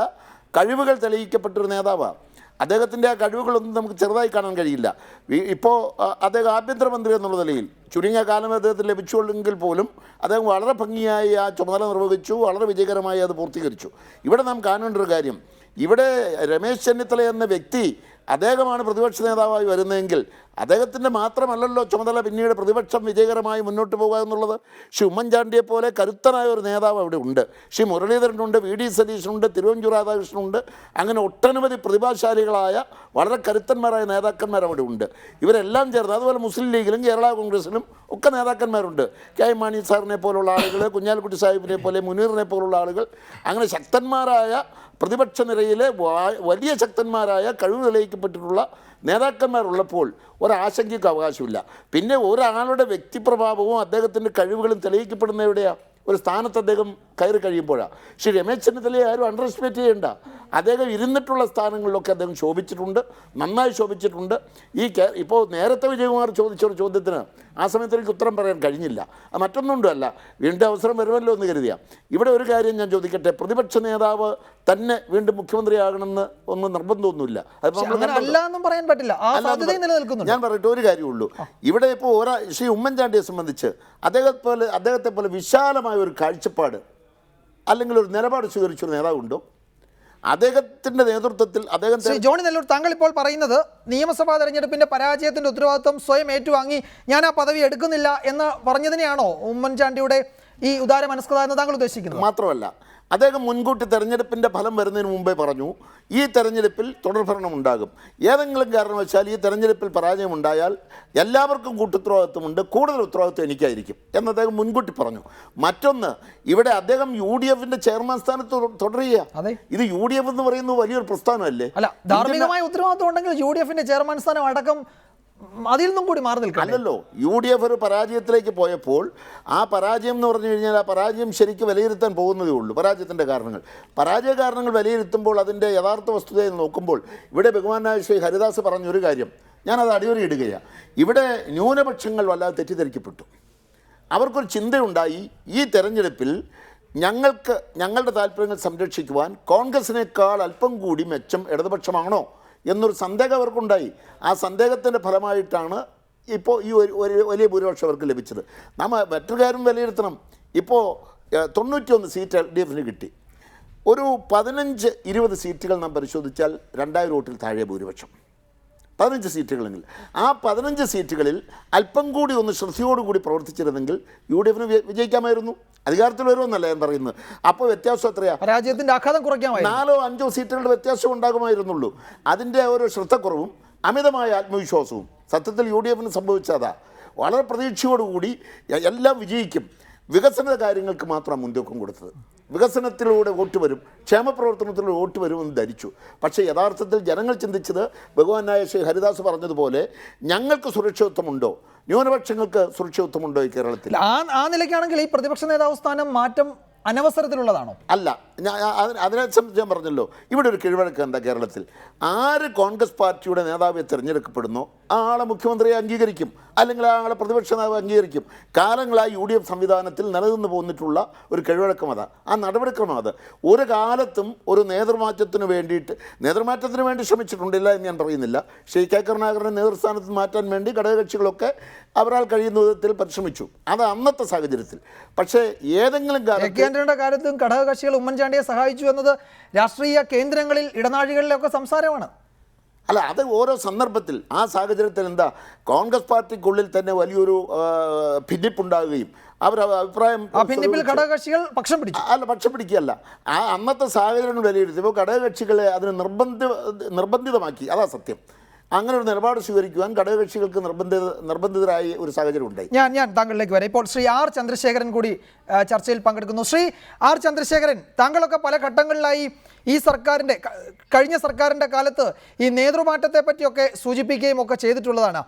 കഴിവുകൾ തെളിയിക്കപ്പെട്ടൊരു നേതാവാണ്. അദ്ദേഹത്തിൻ്റെ ആ കഴിവുകളൊന്നും നമുക്ക് ചെറുതായി കാണാൻ കഴിയില്ല. ഇപ്പോൾ അദ്ദേഹം ആഭ്യന്തരമന്ത്രി എന്നുള്ള നിലയിൽ ചുരുങ്ങിയ കാലം അദ്ദേഹത്തിന് ലഭിച്ചുള്ളെങ്കിൽ പോലും അദ്ദേഹം വളരെ ഭംഗിയായി ആ ചുമതല നിർവഹിച്ചു, വളരെ വിജയകരമായി അത് പൂർത്തീകരിച്ചു. ഇവിടെ നാം കാണേണ്ട ഒരു കാര്യം, ഇവിടെ രമേശ് ചെന്നിത്തല എന്ന വ്യക്തി അദ്ദേഹമാണ് പ്രതിപക്ഷ നേതാവായി വരുന്നതെങ്കിൽ അദ്ദേഹത്തിൻ്റെ മാത്രമല്ലല്ലോ ചുമതല പിന്നീട് പ്രതിപക്ഷം വിജയകരമായി മുന്നോട്ട് പോകുക എന്നുള്ളത്. ശ്രീ ഉമ്മൻചാണ്ടിയെ പോലെ കരുത്തനായ ഒരു നേതാവ് അവിടെ ഉണ്ട്. ശ്രീ മുരളീധരനുണ്ട്, VD സതീശനുണ്ട്, തിരുവഞ്ചൂർ രാധാകൃഷ്ണനുണ്ട്. അങ്ങനെ ഒട്ടനവധി പ്രതിഭാശാലികളായ വളരെ കരുത്തന്മാരായ നേതാക്കന്മാർ അവിടെ ഉണ്ട്. ഇവരെല്ലാം ചേർന്ന്, അതുപോലെ മുസ്ലിം ലീഗിലും കേരള കോൺഗ്രസിലും ഒക്കെ നേതാക്കന്മാരുണ്ട്. KM മാണി സാറിനെ പോലുള്ള ആളുകൾ, കുഞ്ഞാലിക്കുട്ടി സാഹിബിനെ പോലെ, മുനീറിനെ പോലുള്ള ആളുകൾ, അങ്ങനെ ശക്തന്മാരായ പ്രതിപക്ഷ നിരയിലെ വലിയ ശക്തന്മാരായ കഴിവ് തെളിയിക്കപ്പെട്ടിട്ടുള്ള നേതാക്കന്മാരുള്ളപ്പോൾ ഒരാശങ്കയ്ക്ക് അവകാശമില്ല. പിന്നെ ഒരാളുടെ വ്യക്തിപ്രഭാവവും അദ്ദേഹത്തിൻ്റെ കഴിവുകളും തെളിയിക്കപ്പെടുന്ന എവിടെയാണ്? ഒരു സ്ഥാനത്ത് അദ്ദേഹം കയറി കഴിയുമ്പോഴാണ്. ശ്രീ രമേശ് ചെന്നിത്തലയെ ആരും അണ്ടർ എസ്റ്റിമേറ്റ് ചെയ്യേണ്ട. അദ്ദേഹം ഇരുന്നിട്ടുള്ള സ്ഥാനങ്ങളിലൊക്കെ അദ്ദേഹം ശോഭിച്ചിട്ടുണ്ട്, നന്നായി ശോഭിച്ചിട്ടുണ്ട്. ഇപ്പോൾ നേരത്തെ വിജയകുമാർ ചോദിച്ചൊരു ചോദ്യത്തിന് ആ സമയത്ത് എനിക്ക് ഉത്തരം പറയാൻ കഴിഞ്ഞില്ല. അത് മറ്റൊന്നുകൊണ്ടല്ല, വീണ്ടും അവസരം വരുമല്ലോ എന്ന് കരുതിയാൽ. ഇവിടെ ഒരു കാര്യം ഞാൻ ചോദിക്കട്ടെ, പ്രതിപക്ഷ നേതാവ് തന്നെ വീണ്ടും മുഖ്യമന്ത്രിയാകണമെന്ന് ഒന്നും നിർബന്ധമൊന്നുമില്ല. പറയാൻ പറ്റില്ല, ഞാൻ പറയട്ടെ, ഒരു കാര്യമുള്ളൂ. ഇവിടെ ഇപ്പോൾ ശ്രീ ഉമ്മൻചാണ്ടിയെ സംബന്ധിച്ച് അദ്ദേഹത്തെ പോലെ വിശാലമായ ഒരു കാഴ്ചപ്പാട് അല്ലെങ്കിൽ ഒരു നിലപാട് സ്വീകരിച്ചൊരു നേതാവുണ്ടോ? അദ്ദേഹത്തിൻ്റെ നേതൃത്വത്തിൽ ശ്രീ ജോണി നെല്ലൂർ, താങ്കൾ ഇപ്പോൾ പറയുന്നത് നിയമസഭാ തെരഞ്ഞെടുപ്പിന്റെ പരാജയത്തിന്റെ ഉത്തരവാദിത്വം സ്വയം ഏറ്റുവാങ്ങി ഞാൻ ആ പദവി എടുക്കുന്നില്ല എന്ന് പറഞ്ഞതിനെയാണോ ഉമ്മൻചാണ്ടിയുടെ ഈ ഉദാര മനസ്കത എന്ന് താങ്കൾ ഉദ്ദേശിക്കുന്നത്? മാത്രമല്ല, അദ്ദേഹം മുൻകൂട്ടി തെരഞ്ഞെടുപ്പിൻ്റെ ഫലം വരുന്നതിന് മുമ്പേ പറഞ്ഞു ഈ തെരഞ്ഞെടുപ്പിൽ തുടർഭരണം ഉണ്ടാകും. ഏതെങ്കിലും കാരണവശാൽ ഈ തെരഞ്ഞെടുപ്പിൽ പരാജയമുണ്ടായാൽ എല്ലാവർക്കും കൂട്ടുത്തരവാദിത്വമുണ്ട്, കൂടുതൽ ഉത്തരവാദിത്വം എനിക്കായിരിക്കും എന്ന് അദ്ദേഹം മുൻകൂട്ടി പറഞ്ഞു. മറ്റൊന്ന്, ഇവിടെ അദ്ദേഹം UDFന്റെ ചെയർമാൻ സ്ഥാനത്ത് തുടരുക. ഇത് UDF എന്ന് പറയുന്നത് വലിയൊരു പ്രസ്ഥാനമല്ലേ? അല്ല, ധാർമ്മികമായ ഉത്തരവാദിത്വം ഉണ്ടെങ്കിൽ UDFന്റെ ചെയർമാൻ സ്ഥാനം അടക്കം അതിൽ നിന്നും കൂടി മാറി നിൽക്കാം. അല്ലല്ലോ, UDF ഒരു പരാജയത്തിലേക്ക് പോയപ്പോൾ ആ പരാജയം എന്ന് പറഞ്ഞു കഴിഞ്ഞാൽ ആ പരാജയം ശരിക്കും വിലയിരുത്താൻ പോകുന്നതേ ഉള്ളൂ. പരാജയത്തിൻ്റെ പരാജയ കാരണങ്ങൾ വിലയിരുത്തുമ്പോൾ അതിൻ്റെ യഥാർത്ഥ വസ്തുതയെ നോക്കുമ്പോൾ ഇവിടെ ബഹുമാനായ ശ്രീ ഹരിദാസ് പറഞ്ഞൊരു കാര്യം ഞാനത് അടിവരയിടുകയാണ്. ഇവിടെ ന്യൂനപക്ഷങ്ങൾ വല്ലാതെ തെറ്റിദ്ധരിക്കപ്പെട്ടു. അവർക്കൊരു ചിന്തയുണ്ടായി, ഈ തെരഞ്ഞെടുപ്പിൽ ഞങ്ങളുടെ താല്പര്യങ്ങൾ സംരക്ഷിക്കുവാൻ കോൺഗ്രസിനേക്കാൾ അല്പം കൂടി മെച്ചം ഇടതുപക്ഷമാണോ എന്നൊരു സന്ദേഹം അവർക്കുണ്ടായി. ആ സന്ദേഹത്തിൻ്റെ ഫലമായിട്ടാണ് ഇപ്പോൾ ഈ ഒരു വലിയ ഭൂരിപക്ഷം അവർക്ക് ലഭിച്ചത്. നമ്മൾ മറ്റൊരു കാര്യം വിലയിരുത്തണം. ഇപ്പോൾ 91 സീറ്റ് LDFന് കിട്ടി. ഒരു 15-20 സീറ്റുകൾ നാം പരിശോധിച്ചാൽ 2000 വോട്ടിൽ താഴെ ഭൂരിപക്ഷം. 15 സീറ്റുകളെങ്കിൽ ആ 15 സീറ്റുകളിൽ അല്പം കൂടി ഒന്ന് ശ്രദ്ധയോടുകൂടി പ്രവർത്തിച്ചിരുന്നെങ്കിൽ UDFന് വിജയിക്കാമായിരുന്നു. അധികാരത്തിൽ വരുമെന്നല്ല ഞാൻ പറയുന്നത്. അപ്പോൾ വ്യത്യാസം എത്രയാണ്? പരാജയത്തിൻ്റെ ആഘാതം കുറയ്ക്കാമായിരുന്നു. 4-5 സീറ്റുകളുടെ വ്യത്യാസം ഉണ്ടാകുമായിരുന്നുള്ളൂ. അതിൻ്റെ ഒരു ശ്രദ്ധക്കുറവും അമിതമായ ആത്മവിശ്വാസവും സത്യത്തിൽ UDFന് സംഭവിച്ചതാ. വളരെ പ്രതീക്ഷയോടുകൂടി എല്ലാം വിജയിക്കും, വികസന കാര്യങ്ങൾക്ക് മാത്രമാണ് മുൻതൂക്കം കൊടുത്തത്. വികസനത്തിലൂടെ വോട്ട് വരും, ക്ഷേമപ്രവർത്തനത്തിലൂടെ വോട്ട് വരുമെന്ന് ധരിച്ചു. പക്ഷേ യഥാർത്ഥത്തിൽ ജനങ്ങൾ ചിന്തിച്ചത് ഭഗവാനായ ശ്രീ ഹരിദാസ് പറഞ്ഞതുപോലെ ഞങ്ങൾക്ക് സുരക്ഷിതത്വമുണ്ടോ, ന്യൂനപക്ഷങ്ങൾക്ക് സുരക്ഷിതത്വമുണ്ടോ ഈ കേരളത്തിൽ? ആ നിലയ്ക്കാണെങ്കിൽ ഈ പ്രതിപക്ഷ നേതാവ് സ്ഥാനം മാറ്റം അനവസരത്തിലുള്ളതാണോ? അല്ല, അതിനെ സംബന്ധിച്ച് ഞാൻ പറഞ്ഞല്ലോ, ഇവിടെ ഒരു കീഴ്വഴക്കം എന്താ കേരളത്തിൽ? ആര് കോൺഗ്രസ് പാർട്ടിയുടെ നേതാവെ തിരഞ്ഞെടുക്കപ്പെടുന്നോ ആ ആളെ മുഖ്യമന്ത്രിയെ അംഗീകരിക്കും, അല്ലെങ്കിൽ ആ ആളെ പ്രതിപക്ഷ നേതാവ് അംഗീകരിക്കും. കാലങ്ങളായി UDF സംവിധാനത്തിൽ നിലനിന്ന് പോന്നിട്ടുള്ള ഒരു കീഴ്വഴക്കം അതാ, ആ നടപടിക്രമം അത്. ഒരു കാലത്തും ഒരു നേതൃമാറ്റത്തിന് വേണ്ടി ശ്രമിച്ചിട്ടുണ്ടില്ല എന്ന് ഞാൻ പറയുന്നില്ല. ശ്രീ കെ കരുണാകരനെ നേതൃസ്ഥാനത്ത് മാറ്റാൻ വേണ്ടി ഘടകകക്ഷികളൊക്കെ അവരാൽ കഴിയുന്ന വിധത്തിൽ പരിശ്രമിച്ചു. അത് അന്നത്തെ സാഹചര്യത്തിൽ. പക്ഷേ ഏതെങ്കിലും കാര്യത്തും ഘടകകക്ഷികൾ ഉമ്മൻചാണ്ടിയെ സഹായിച്ചു എന്നത് രാഷ്ട്രീയ കേന്ദ്രങ്ങളിൽ ഇടനാഴികളിലൊക്കെ സംസാരമാണ്. അല്ല, അത് ഓരോ സന്ദർഭത്തിൽ ആ സാഹചര്യത്തിൽ എന്താ കോൺഗ്രസ് പാർട്ടിക്കുള്ളിൽ തന്നെ വലിയൊരു ഭിന്നിപ്പുണ്ടാകുകയും അവരുടെ അഭിപ്രായം ഘടകകക്ഷികൾ പക്ഷം പിടിക്കുകയല്ല, ആ അന്നത്തെ സാഹചര്യങ്ങൾ വിലയിരുത്തിയപ്പോൾ ഘടകകക്ഷികളെ അതിന് നിർബന്ധിതമാക്കി. അതാ സത്യം. അങ്ങനെ ഒരു നിലപാട് സ്വീകരിക്കുവാൻ ഘടകകക്ഷികൾക്ക് നിർബന്ധിതരായ ഒരു സാഹചര്യം ഉണ്ടായി. ഞാൻ താങ്കളിലേക്ക് വരാം. ഇപ്പോൾ ശ്രീ ആർ ചന്ദ്രശേഖരൻ കൂടി ചർച്ചയിൽ പങ്കെടുക്കുന്നു. ശ്രീ ആർ ചന്ദ്രശേഖരൻ, താങ്കളൊക്കെ പല ഘട്ടങ്ങളിലായി ഈ കഴിഞ്ഞ സർക്കാരിൻ്റെ കാലത്ത് ഈ നേതൃമാറ്റത്തെ പറ്റിയൊക്കെ സൂചിപ്പിക്കുകയും ഒക്കെ ചെയ്തിട്ടുള്ളതാണ്.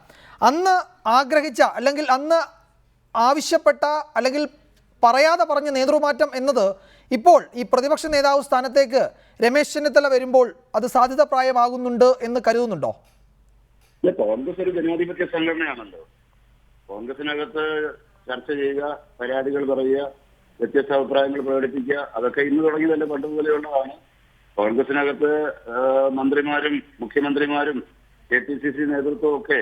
അന്ന് ആഗ്രഹിച്ച അല്ലെങ്കിൽ അന്ന് ആവശ്യപ്പെട്ട അല്ലെങ്കിൽ പറയാതെ പറഞ്ഞ നേതൃമാറ്റം എന്നത് ഇപ്പോൾ ഈ പ്രതിപക്ഷ നേതാവ് സ്ഥാനത്തേക്ക് രമേശ് ചെന്നിത്തല വരുമ്പോൾ അത് സാധ്യതപ്രായമാകുന്നുണ്ട് എന്ന് കരുതുന്നുണ്ടോ? കോൺഗ്രസ് ഒരു ജനാധിപത്യ സംഘടനയാണല്ലോ. കോൺഗ്രസിനകത്ത് ചർച്ച ചെയ്യുക, പരാതികൾ പറയുക, വ്യത്യസ്ത അഭിപ്രായങ്ങൾ പ്രകടിപ്പിക്കുക, അതൊക്കെ ഇന്ന് തുടങ്ങിയതല്ല, പണ്ട് പോലെയുള്ളതാണ്. കോൺഗ്രസിനകത്ത് മന്ത്രിമാരും മുഖ്യമന്ത്രിമാരും KPCC നേതൃത്വവും ഒക്കെ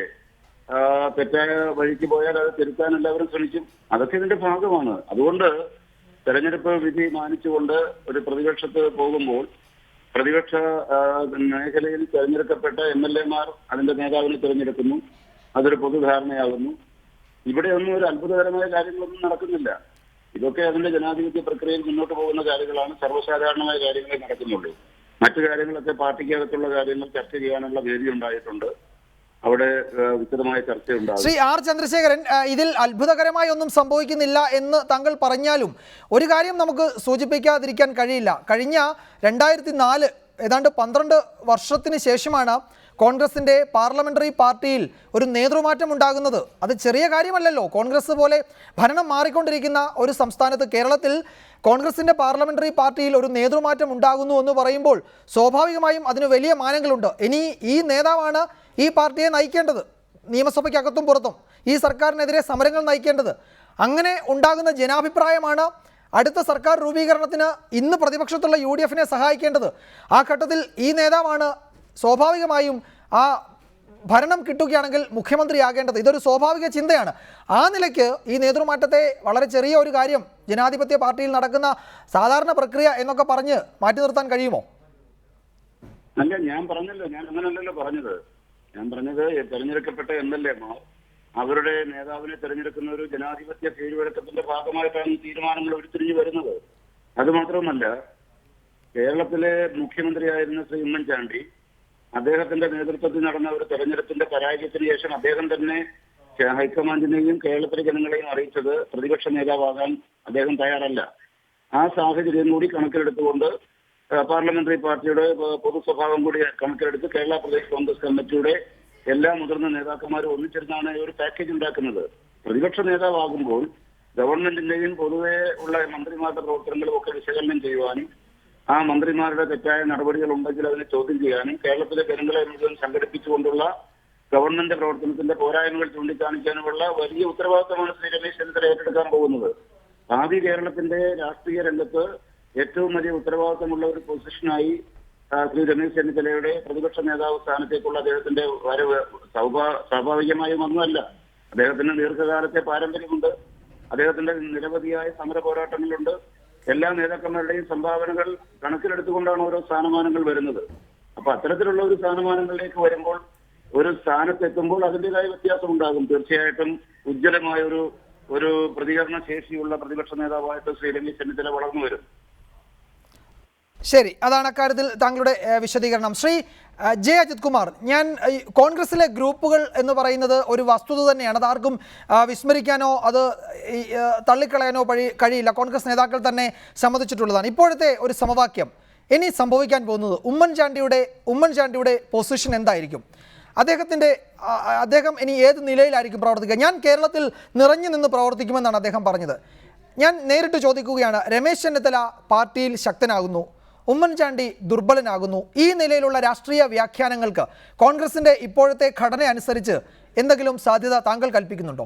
തെറ്റായ വഴിക്ക് പോയാൽ അത് തിരുത്താൻ എല്ലാവരും ശ്രമിക്കും. അതൊക്കെ ഇതിന്റെ ഭാഗമാണ്. അതുകൊണ്ട് തെരഞ്ഞെടുപ്പ് വിധി മാനിച്ചുകൊണ്ട് ഒരു പ്രതിപക്ഷത്ത് പോകുമ്പോൾ പ്രതിപക്ഷ മേഖലയിൽ തെരഞ്ഞെടുക്കപ്പെട്ട MLA-മാർ അതിന്റെ നേതാവിനെ തിരഞ്ഞെടുക്കുന്നു. അതൊരു പൊതുധാരണയാകുന്നു. ഇവിടെ ഒന്നും ഒരു അത്ഭുതകരമായ കാര്യങ്ങളൊന്നും നടക്കുന്നില്ല. ഇതൊക്കെ അതിന്റെ ജനാധിപത്യ പ്രക്രിയയിൽ മുന്നോട്ട് പോകുന്ന കാര്യങ്ങളാണ്. സർവ്വസാധാരണമായ കാര്യങ്ങളെ നടക്കുന്നുള്ളൂ. മറ്റു കാര്യങ്ങളൊക്കെ പാർട്ടിക്കകത്തുള്ള കാര്യങ്ങൾ ചർച്ച ചെയ്യാനുള്ള വേദി ഉണ്ടായിട്ടുണ്ട്. അവിടെ വിശദമായ ചർച്ചയുണ്ടാകും. ശ്രീ ആർ ചന്ദ്രശേഖരൻ, ഇതിൽ അത്ഭുതകരമായി ഒന്നും സംഭവിക്കുന്നില്ല എന്ന് താങ്കൾ പറഞ്ഞാലും ഒരു കാര്യം നമുക്ക് സൂചിപ്പിക്കാതിരിക്കാൻ കഴിയില്ല. കഴിഞ്ഞ 2004 ഏതാണ്ട് 12 വർഷത്തിന് ശേഷമാണ് കോൺഗ്രസിൻ്റെ പാർലമെന്ററി പാർട്ടിയിൽ ഒരു നേതൃമാറ്റം ഉണ്ടാകുന്നത്. അത് ചെറിയ കാര്യമല്ലല്ലോ. കോൺഗ്രസ് പോലെ ഭരണം മാറിക്കൊണ്ടിരിക്കുന്ന ഒരു സംസ്ഥാനത്ത്, കേരളത്തിൽ കോൺഗ്രസിൻ്റെ പാർലമെന്ററി പാർട്ടിയിൽ ഒരു നേതൃമാറ്റം ഉണ്ടാകുന്നു എന്ന് പറയുമ്പോൾ സ്വാഭാവികമായും അതിന് വലിയ മാനങ്ങളുണ്ട്. ഇനി ഈ നേതാവാണ് ഈ പാർട്ടിയെ നയിക്കേണ്ടത്, നിയമസഭയ്ക്കകത്തും പുറത്തും ഈ സർക്കാരിനെതിരെ സമരങ്ങൾ നയിക്കേണ്ടത്. അങ്ങനെ ഉണ്ടാകുന്ന ജനാഭിപ്രായമാണ് അടുത്ത സർക്കാർ രൂപീകരണത്തിന് ഇന്ന് പ്രതിപക്ഷത്തുള്ള UDF-നെ സഹായിക്കേണ്ടത്. ആ ഘട്ടത്തിൽ ഈ നേതാവാണ് സ്വാഭാവികമായും ആ ഭരണം കിട്ടുകയാണെങ്കിൽ മുഖ്യമന്ത്രിയാകേണ്ടത്. ഇതൊരു സ്വാഭാവിക ചിന്തയാണ്. ആ നിലയ്ക്ക് ഈ നേതൃമാറ്റത്തെ വളരെ ചെറിയ ഒരു കാര്യം, ജനാധിപത്യ പാർട്ടിയിൽ നടക്കുന്ന സാധാരണ പ്രക്രിയ എന്നൊക്കെ പറഞ്ഞ് മാറ്റി നിർത്താൻ കഴിയുമോ? അല്ല, ഞാൻ അങ്ങനല്ലല്ലോ പറഞ്ഞത്. ഞാൻ പറഞ്ഞത് തെരഞ്ഞെടുക്കപ്പെട്ട MLA-മാർ അവരുടെ നേതാവിനെ തെരഞ്ഞെടുക്കുന്ന ഒരു ജനാധിപത്യ കീഴ്വഴക്കത്തിന്റെ ഭാഗമായിട്ടാണ് തീരുമാനങ്ങൾ ഉരുത്തിരിഞ്ഞു വരുന്നത്. അതുമാത്രമല്ല, കേരളത്തിലെ മുഖ്യമന്ത്രിയായിരുന്ന ശ്രീ ഉമ്മൻചാണ്ടി അദ്ദേഹത്തിന്റെ നേതൃത്വത്തിൽ നടന്ന ഒരു തെരഞ്ഞെടുപ്പിന്റെ പരാജയത്തിന് ശേഷം അദ്ദേഹം തന്നെ ഹൈക്കമാൻഡിനെയും കേരളത്തിലെ ജനങ്ങളെയും അറിയിച്ചത് പ്രതിപക്ഷ നേതാവാകാൻ അദ്ദേഹം തയ്യാറല്ല. ആ സാഹചര്യം കൂടി കണക്കിലെടുത്തുകൊണ്ട് പാർലമെന്ററി പാർട്ടിയുടെ പൊതുസ്വഭാവം കൂടി കണക്കിലെടുത്ത് കേരള പ്രദേശ് കോൺഗ്രസ് കമ്മിറ്റിയുടെ എല്ലാ മുതിർന്ന നേതാക്കന്മാരും ഒന്നിച്ചിരുന്നാണ് ഒരു പാക്കേജ് ഉണ്ടാക്കുന്നത്. പ്രതിപക്ഷ നേതാവാകുമ്പോൾ ഗവൺമെന്റിന്റെയും പൊതുവെ ഉള്ള മന്ത്രിമാരുടെ പ്രവർത്തനങ്ങളും ഒക്കെ വിശകലനം ചെയ്യുവാനും ആ മന്ത്രിമാരുടെ തെറ്റായ നടപടികൾ ഉണ്ടെങ്കിൽ അതിനെ ചോദ്യം ചെയ്യാനും കേരളത്തിലെ ജനങ്ങളെ മുഴുവൻ സംഘടിപ്പിച്ചുകൊണ്ടുള്ള ഗവൺമെന്റ് പ്രവർത്തനത്തിന്റെ പോരായ്മകൾ ചൂണ്ടിക്കാണിക്കാനുമുള്ള വലിയ ഉത്തരവാദിത്തമാണ് ശ്രീ രമേശ് ചെന്നിത്തല ഏറ്റെടുക്കാൻ പോകുന്നത്. ആദ്യ കേരളത്തിന്റെ രാഷ്ട്രീയ രംഗത്ത് ഏറ്റവും വലിയ ഉത്തരവാദിത്തമുള്ള ഒരു പൊസിഷനായി ശ്രീ രമേശ് ചെന്നിത്തലയുടെ പ്രതിപക്ഷ നേതാവ് സ്ഥാനത്തേക്കുള്ള അദ്ദേഹത്തിന്റെ വരവ് സ്വാഭാവികമായും ഒന്നുമല്ല. അദ്ദേഹത്തിന് ദീർഘകാലത്തെ പാരമ്പര്യമുണ്ട്. അദ്ദേഹത്തിന്റെ നിരവധിയായ സമര പോരാട്ടങ്ങളുണ്ട്. എല്ലാ നേതാക്കന്മാരുടെയും സംഭാവനകൾ കണക്കിലെടുത്തുകൊണ്ടാണ് ഓരോ സ്ഥാനമാനങ്ങൾ വരുന്നത്. അപ്പൊ അത്തരത്തിലുള്ള ഒരു സ്ഥാനമാനങ്ങളിലേക്ക് വരുമ്പോൾ, ഒരു സ്ഥാനത്തെത്തുമ്പോൾ അതിൻ്റെതായ വ്യത്യാസം ഉണ്ടാകും. തീർച്ചയായിട്ടും ഉജ്ജ്വലമായ ഒരു പ്രതികരണ ശേഷിയുള്ള പ്രതിപക്ഷ നേതാവായിട്ട് ശ്രീ രമേശ് ചെന്നിത്തല വളർന്നു വരും. ശരി, അതാണ് അക്കാര്യത്തിൽ താങ്കളുടെ വിശദീകരണം. ശ്രീ ജെ അജിത് കുമാർ, ഞാൻ കോൺഗ്രസിലെ ഗ്രൂപ്പുകൾ എന്ന് പറയുന്നത് ഒരു വസ്തുത തന്നെയാണ്. അത് ആർക്കും വിസ്മരിക്കാനോ അത് തള്ളിക്കളയാനോ കഴിയില്ല. കോൺഗ്രസ് നേതാക്കൾ തന്നെ സമ്മതിച്ചിട്ടുള്ളതാണ്. ഇപ്പോഴത്തെ ഒരു സമവാക്യം ഇനി സംഭവിക്കാൻ പോകുന്നത് ഉമ്മൻചാണ്ടിയുടെ പൊസിഷൻ എന്തായിരിക്കും? അദ്ദേഹം ഇനി ഏത് നിലയിലായിരിക്കും പ്രവർത്തിക്കുക? ഞാൻ കേരളത്തിൽ നിറഞ്ഞു നിന്ന് പ്രവർത്തിക്കുമെന്നാണ് അദ്ദേഹം പറഞ്ഞത്. ഞാൻ നേരിട്ട് ചോദിക്കുകയാണ്, രമേശ് ചെന്നിത്തല പാർട്ടിയിൽ ശക്തനാകുന്നു, ഉമ്മൻചാണ്ടി ദുർബലനാകുന്നു. ഈ നിലയിലുള്ള രാഷ്ട്രീയ വ്യാഖ്യാനങ്ങൾക്ക് കോൺഗ്രസിന്റെ ഇപ്പോഴത്തെ ഘടന അനുസരിച്ച് എന്തെങ്കിലും സാധ്യത താങ്കൾ കൽപ്പിക്കുന്നുണ്ടോ?